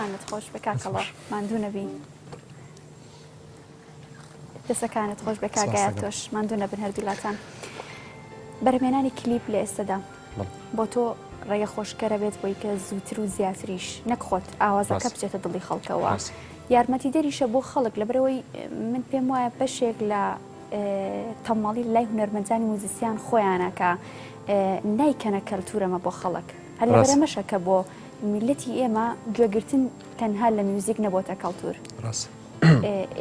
دەستەکانت خۆش بە کاکەڵە ماندوو نەبی دەستەکانت خۆش بە کاگایە تۆش ماندوو نەبن هەردوولاتان بەرهەمێنانی کلیپ لە ئێستادا بۆ تۆ ڕێگە خۆشکەرە بێت بۆی کە زووتر و زیاتریش نەکخۆت ئاوازەکە بچێتە دڵی خەڵکەوە یارمەتی دەریشە بۆ خەڵک لەبەرەوەی من پێم وایە بەشێک لە تەماڵی لای هونەرمەنجانی موزیسیان خۆیانەکە نایکەنە کەلتورەمە بۆ خەڵک هەر لەبەرەمەشە کە بۆ میلەتی ئێمە گوێگرتن تەنها لە میوزیک نەبۆتە کەلتور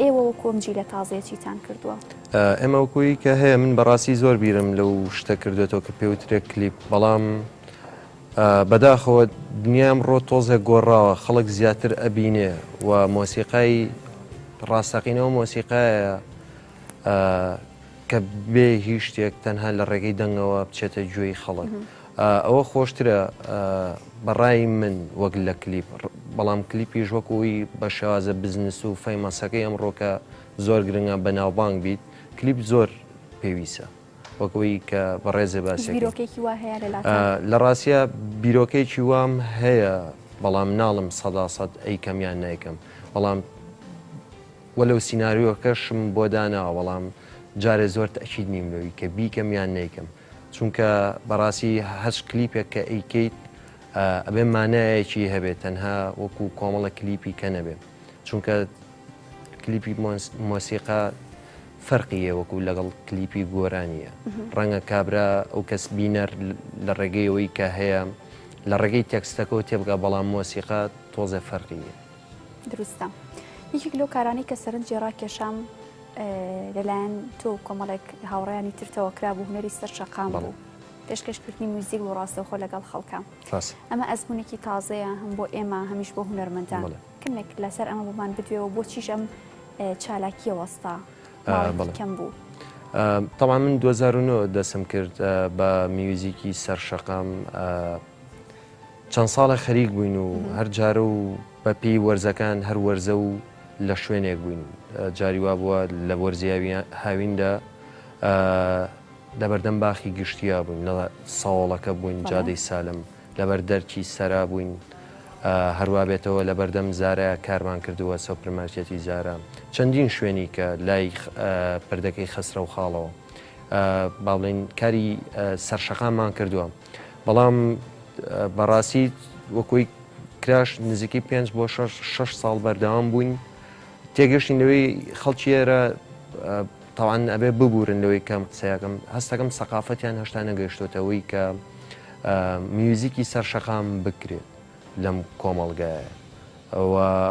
ئێوە وەکو ئەمجی لە تازەیەکیتان کردووە ئێمە وەکوی کە هەیە من بەڕاستی زۆر بیرم لەو شتە کردوێتەوە کە پێوترێت کلیپ بەڵام بەداخەوە دنیام ڕۆ تۆزە گۆڕاوە خەڵک زیاتر ئەبینێ و مۆسیقای ڕاستەقینەوە مۆسیقایە کە بێ هیچ شتێک تەنها لە ڕێگەی دەنگەوە بچێتە گوێی خەڵک ئەوە خۆشترە بەڕای من وەک لە کلیپ بەڵام کلیپیش وەکوی بە شێوازە بزنس و فەیمەسەکەی ئەمڕۆکە زۆر گرنگە بەناوبانگ بیت کلیپ زۆر پێویستە وەکوی کە بەڕێزێ باسی لە ڕاستیە بیرۆکەیکی وام هەیە بەڵام ناڵم 100% ئەیکەم یان نایکەم بەڵام وەلەو سیناریۆکەشم بۆ داناوە بەڵام جارێ زۆر تەکید نیم لەوی کە بیکەم یان نایکەم چونکە بەڕاستی هەچ کلیپێک کە ئەیکەیت ئەبێ مانایەکی هەبێت تەنها وەکو کۆمەڵە کلیپی کە نەبێت چونکە کلیپی مۆسیقا فەرقیە وەکو لەگەڵ کلیپی گۆرانیە ڕەنگە کابرا ئەو کەس بینەر لە ڕێگەیەوەی کە هەیە لە ڕێگەی تێکستەکەەوە تێبگە بەڵام مۆسیقا تۆزە فەرقیە دروستە یەکێک لەو کارانی کە سەرنجی ڕاکێشام لەلایەن تۆ کۆمەڵێک هاوڕێیانی ترتەوە کرابوو هونەری سەر شەقام بوو پێشکەشکردنی موزیک بۆ ڕاستەوخۆ لەگەڵ خەڵکە ئەمە ئەزمونێکی تازەیە هەم بۆ ئێمە هەمیش بۆ هونەرمەندان کەمێک لەسەر ئەمە بمان بدوێەوە بۆچیش ئەم چالاکیە وەستا کەم بوو طبعا من 2009 دەسم کرد بە میوزیکی سەر شەقام چەند ساڵە خەریک بووین و هەر جارە و بە پێی وەرزەکان هەر وەرزە و لە شوێنێک بووین جاری وا بووە لە وەرزی هاویندا لەبەردەم باخی گشتیا بووین لە ساوڵەکە بووین جادەی سالم لەبەر دەرکی سەرا بووین هەروە بێتەوە لە بەردەم زارە کارمان کردووە سۆپرمارکێتی زارە چەندین شوێنی کە لای پردەکەی خەسرە و خاڵەوە باڵێن کاری سەرشەقامان کردووە بەڵام بەڕاستی وەکوی کراش نزیکی 5 بۆ 6 ساڵ بەردەوام بووین تێگەشتین لەوەی خەڵکی ئێرە تاوان ئەبێ ببورن لەوەی کەم قسەیەکەم هەستەکەم سەقافەتیان هەشتا نەگەیشتۆتەوەی کە میوزیکی سەرشەقام بکرێت لەم کۆمەڵگایە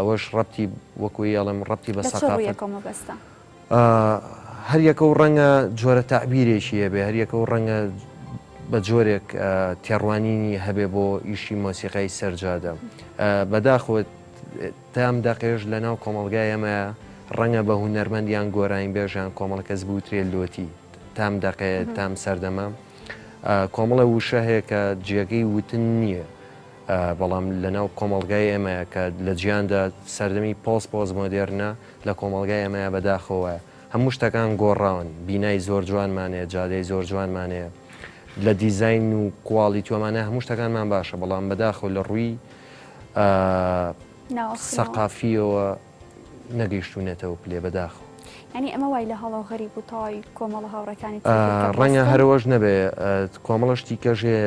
ئەوەش ڕەبتی وەکوی ئەڵێم ڕەبتی بە سەقافەت هەر یەکە و ڕەنگە جۆرە تەعبیرێکی هەبێ هەر یەکە و ڕەنگە بە جۆرێک تێڕوانینی هەبێ بۆ ئیشی مۆسیقای سەرجادە بەداخۆت تام دەقێژ لە ناو کۆمەڵگای ئەمە ڕەنگە بە هونەرمەندیان گۆرانی بێژیان کۆمەڵ کەس بوترێ لۆتی تام دەقێ تام سەردەمە کۆمەڵە وشە هەیە کە جێگەی وتن نییە بەڵام لە ناو کۆمەڵگای ئێمەیە کە لە جیاندا سەردەمی پۆز مۆدێرنە لە کۆمەڵگای ئێمەیە بەداخەوە هەموو شتەکان گۆڕاون بینای زۆر جوانمانەیە جادەی زۆر جوانمانەیە لە دیزاین و کواڵیتیۆمانە هەموو شتەکانمان باشە بەڵام بەداخۆ لە ڕووی سەقافیەوە نەگەیشتونێتەوە پلێ بەداخۆ ینی ئەمە وای لە هەڵەو غەریب و تاوای کۆمەڵە هاوڕەکانی ڕەنگە هەرەوەش نەبێ کۆمەڵەشتی کەژێ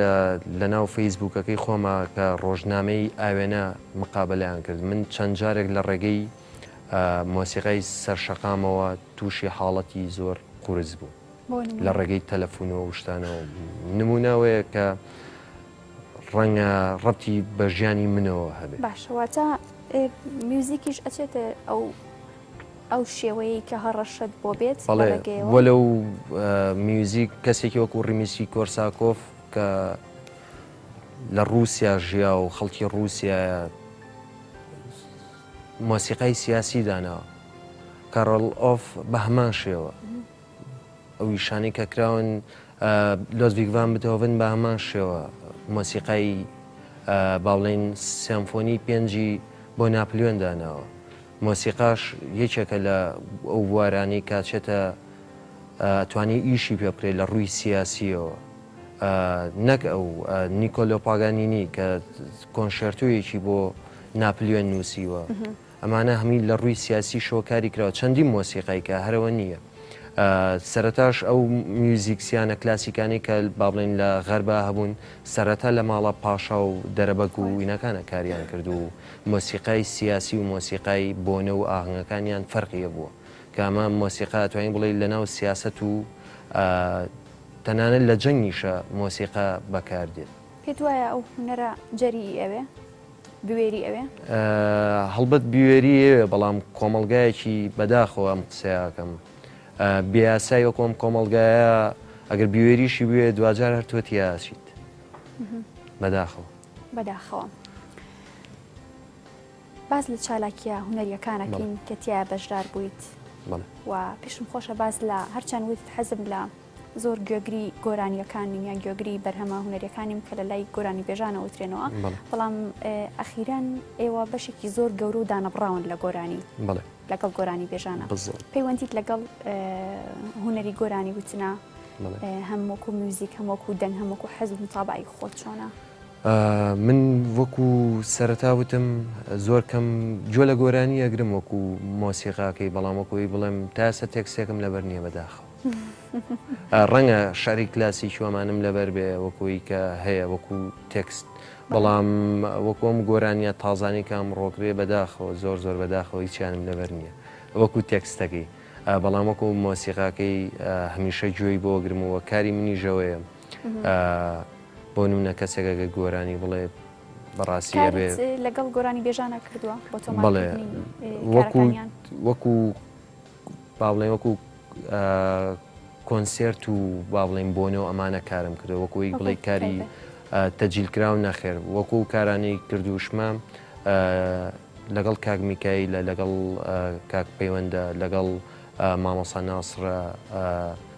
لە ناو فەیسبووکەکەی خۆمە کە ڕۆژنامەی ئاوێنە مقابلەیان کرد من چەند جارێک لە ڕێگەی مۆسیقای سەرشەقامەوە تووشی حاڵەتی زۆر قورس بوو لە ڕێگەی تەلەفۆنەوە شتانەوە نمونەوەیە کە ڕەنگە ڕەبتی بە ژیانی منەوە هەبێت باشەوەتە میوزیکیش ئەچێتە ئەو شێوەیە کە هەڕەشت بۆ بێت بۆ لەو میوزیک کەسێکی وەکو ڕیمیسی کۆرساکۆف کە لە رووسیا ژیا و خەڵکی رووسایە مۆسیقای سیاسی داناوە کارۆل ئۆف بە هەمان شێوە ئەوی شانەی کە کراون لۆزڤیگ ڤان بتۆڤن بە هەمان شێوە مۆسیقای باڵێن سیمفۆنی پێنجی بۆ ناپلیۆن داناوە مۆسیقاش یەکێکە لە ئەو بوارانی کاتچێتە توانی ئیشی پێ بکرێت لە ڕووی سیاسیەوە نەک ئەو نیکۆلۆ پاگانینی کە کۆنشێرتۆیەکی بۆ ناپلیۆن نووسیوە ئەمانە هەمی لە ڕووی سیاسی شۆکاری کراوە چەندی مۆسیقایکە هەرەوە نییە سەرەتاش ئەو میوزیکسیانە کلاسیکانی کە با بڵێن لە غەربا هەبوون سەرەتا لە ماڵە پاشا و دەرەبەک و وینەکانە کاریان کرد و مۆسیقای سیاسی و مۆسیقای بۆنە و ئاهەنگەکانیان فەرقیە بووە کە ئەمە مۆسیقا توانین بڵێ لەناو سیاست و تەنانەت لە جەنگیشە مۆسیقا بەکاردێت پێت وایە ئەو هونەرە جەری ئەوێ بوێری ئەوێ هەڵبەت بوێری ئەوێ بەڵام کۆمەلگایەکی بەداخەوە ئەم قسەیەکەم بیاسای وەکۆم کۆمەلگایە ئەگەر بوێریشی بوێ دوجار هەرتوەتی یاسیت بەداخەوە باز لە چالاکیە هونەریەکانەکەین کە تایە بەشدار بوویت و پێشم خۆشە باز لە هەرچەند وت حەزم لە زۆر گوێگری گۆرانیەکانی یان گوێگری بەرهەمە هونەریەکانیم کە لە لای گۆرانی بێژانە وترێنەوە بەڵام ئەخیران ئێوە بەشێکی زۆر گەورە و دانەبڕاون لە گۆرانی لەگەڵ گۆرانی بێژانە پەیوەندیت لەگەڵ هونەری گۆرانی وتنا هەمووکو میوزیک هەمووکو دەنگ هەمووکو حەزم متابعی خۆت چۆنە من وەکو سەرەتا وتم زۆر کەم جۆ لە گۆرانی ئەگرم وەکو مۆسیقاکەی بەڵام وەکوی بڵێم تاسە تێکسێکم لەبەر نییە بەداخەوە ڕەنگە شاری کلاسی شوامانم لەبەر بێ وەکوی کە هەیە وەکو تێکست بەڵام وەکۆم گۆرانیە تازانی کام ڕۆکرێ بەداخەوە زۆر زۆر بەداخەوە هیچیانم لەبەر نییە وەکو تێکستەکەی بەڵام وەکو مۆسیقاکەی هەمیشە گوێی بۆ گرمەوە کاری منی ژەوەیە بۆ نمونە کەسێکەکە گۆرانی بڵێ بەڕاستیە بێ لەگەڵ گۆرانی بێژانە کردووە بڵێ وەکو با بڵێن وەکو کۆنسێرت و با بڵێن بۆنەوە ئەمانە کارم کردو وەکوی بڵێ کاری تەجیلکراو نەخێر وەکو کارانەی کردوشمە لەگەڵ کاک میکایلە لەگەڵ کاک پەیوەندە لەگەڵ مامۆستا ناسرە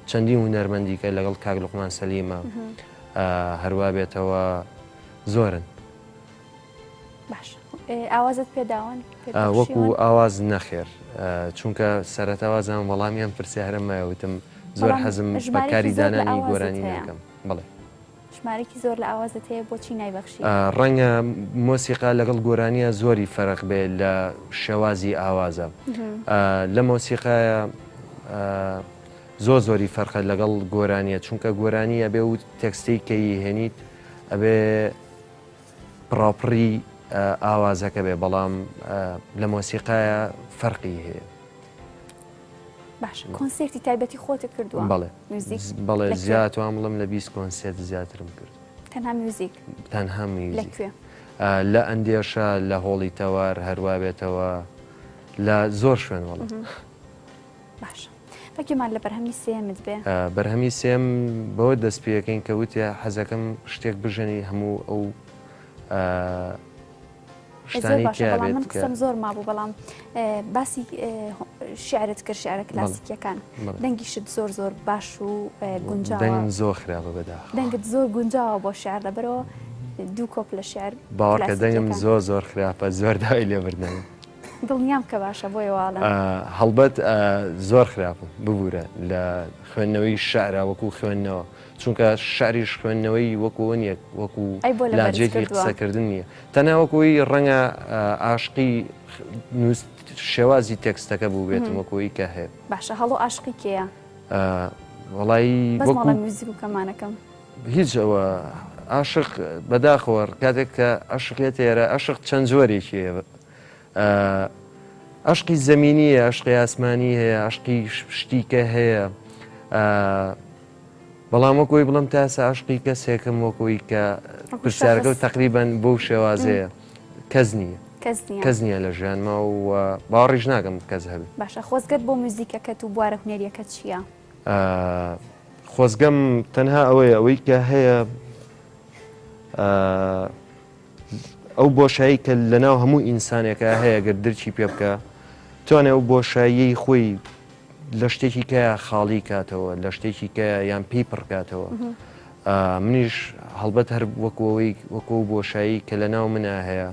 چەندی هونەرمەندیکە لەگەڵ کاک لوقمان سەلیمە هەروە بێتەوە زۆرن باش ئاوازت پێداوان وەکو ئاواز نەخێر چونکە سەرەتاوازان وەڵامیان پرسیارەمایوتم زۆر حەزم بەکاری دانانی گۆرانی ناکەم بڵێ ژمارەی زۆر لە ئاوازت هەیە بۆچی نایبەخشی ڕەنگە مۆسیقا لەگەڵ گۆرانیە زۆری فەرق بێ لە شێوازی ئاوازە لە مۆسیقایە زۆری فەرقە لەگەڵ گۆرانیە چونکە گۆرانی ئەبێ و تێکستی کەی هێنیت ئەبێ پراپڕی ئاوازەکە بێ بەڵام لە مۆسیقایە فەرقی هەیە باش کۆنسێرتی تایبەتی خۆتە کردووە بەڵێ زیاتوان بڵم لە 20 کۆنسێرت زیاترم کرد تەنها میوزیک تەنها میوزیک لەکوێ لە ئەندێشە لە هۆڵی تەوار هەروە بێتەوە لە زۆر شوێن وەڵە باش بەکیمان لە بەرهەمی سێمت بێ بەرهەمی سێم بەوە دەست پێەکەین کە وتە حەزەکەم شتێک بژێنی هەموو ئەو من قسم زۆر مابوو بەڵام باسی شعرت کرد شعرە کلاسیکیەکان دەنگیشت زۆر باش و گونجاوە زۆر خراپە بەدا دەنگت زۆر گونجاوە بۆ شعر لەبەرەوە دوو کۆپ لە شعر باوەڕکە دەنگم زۆر خراپە زۆر داوای لێبردنم دڵنیام کە باشە بۆی واڵە هەڵبەت زۆر خراپم ببوورە لە خوێندنەوەی شعرا وەکو خوێندنەوە چونکە شعریش خوێندنەوەی وەکوون یەک وەکو لاجێکی قسەکردن نییە تەنها وەکوی ڕەنگە عاشقی شێوازی تێکستەکە بوو بێتم وەکوی کە هەیە باشە هەڵۆ عاشقی کێیە وەڵایی میوزیک و کەمانەکەم هیچ ئەوە عاشق بەداخەوە کاتێک کە عاشقێت ئێرە عاشق چەند جۆرێکی هەیە عشقی زەمینیە عشقی ئاسمانی هەیە عشقی شتیکە هەیە بەڵام وەکوی بڵم تاسە عشقی کەسێکم وەکوی کە پرسیارەکە و تقریبان بۆ شێوازەیە کەس نییە کەس نییە لە ژیانما و باوەڕیش ناکەم کەس هەبێت باشە خۆزگەت بۆ موزیکەکەت و بوارە هونەریەکەت چییە؟ خۆزگەم تەنها ئەوەی کە هەیە ئەو بۆشایی کە لەناو هەموو ئینسانێکە هەیە گەر درچی پێ بکە توانێ ئەو بۆشایی خۆی لە شتێکی کە خاڵی کاتەوە لە شتێکی کە یان پێی پڕکاتەوە منیش هەڵبەت هەر وەکو بۆشایی کە لە ناو منە هەیە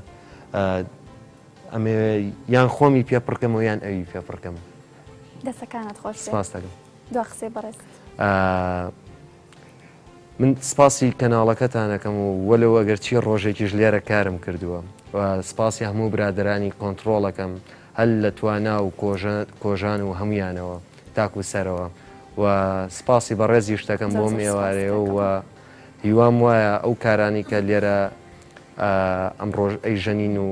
ئەمێ یان خۆمی پێ پڕکەمەوە یان ئەوی پێ پڕکەم دەستەکانت خۆش سپاس دەکەم دو قسەی بەڕێز من سپاسی کەناڵەکەتانەکەم و وەلەوە ئەگەر چی ڕۆژێکیش لێرە کارم کردووە و سپاسی هەموو برادرانی کۆنتترۆڵەکەم هەل لە توانا و کۆژان و هەمویانەوە تاکو سەرەوە و سپاسی بە ڕێزی شتەکەم بۆ میێوارەوە و هیوام وایە ئەو کارانی کە لێرە ئەمڕۆژ ئەیژەنین و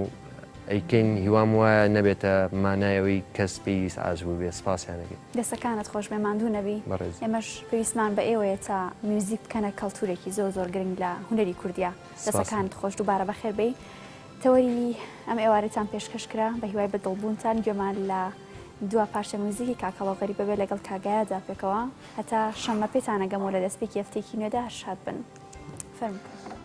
ئەیکەین هیوام وایە نەبێتە مانایەوەی کەس پێویست ئاژبوو بێ سپاسیانەکەی دەستەکانت خۆش بێ ماندوو نەبی ئێمەش پێویستمان بە ئێوەیە تا میوزیک بکەنە کەڵتورێکی زۆر گرنگ لە هونەری کوردیا دەستەکانت خۆش دووبارە بەخێر بێ تەوەری ئەم ئێوارەتان پێشکەش کرا بە هیوای بەدڵبوونتان گوێمان لە دوا پارچە موزیکی کاکەڵە غەریبە بێ لەگەڵ کاگایەدا پێکەوە هەتا شەممە پێتانە گەمەوە لە دەستپێکی هەفتێکی نوێدا شاد بن فەرموو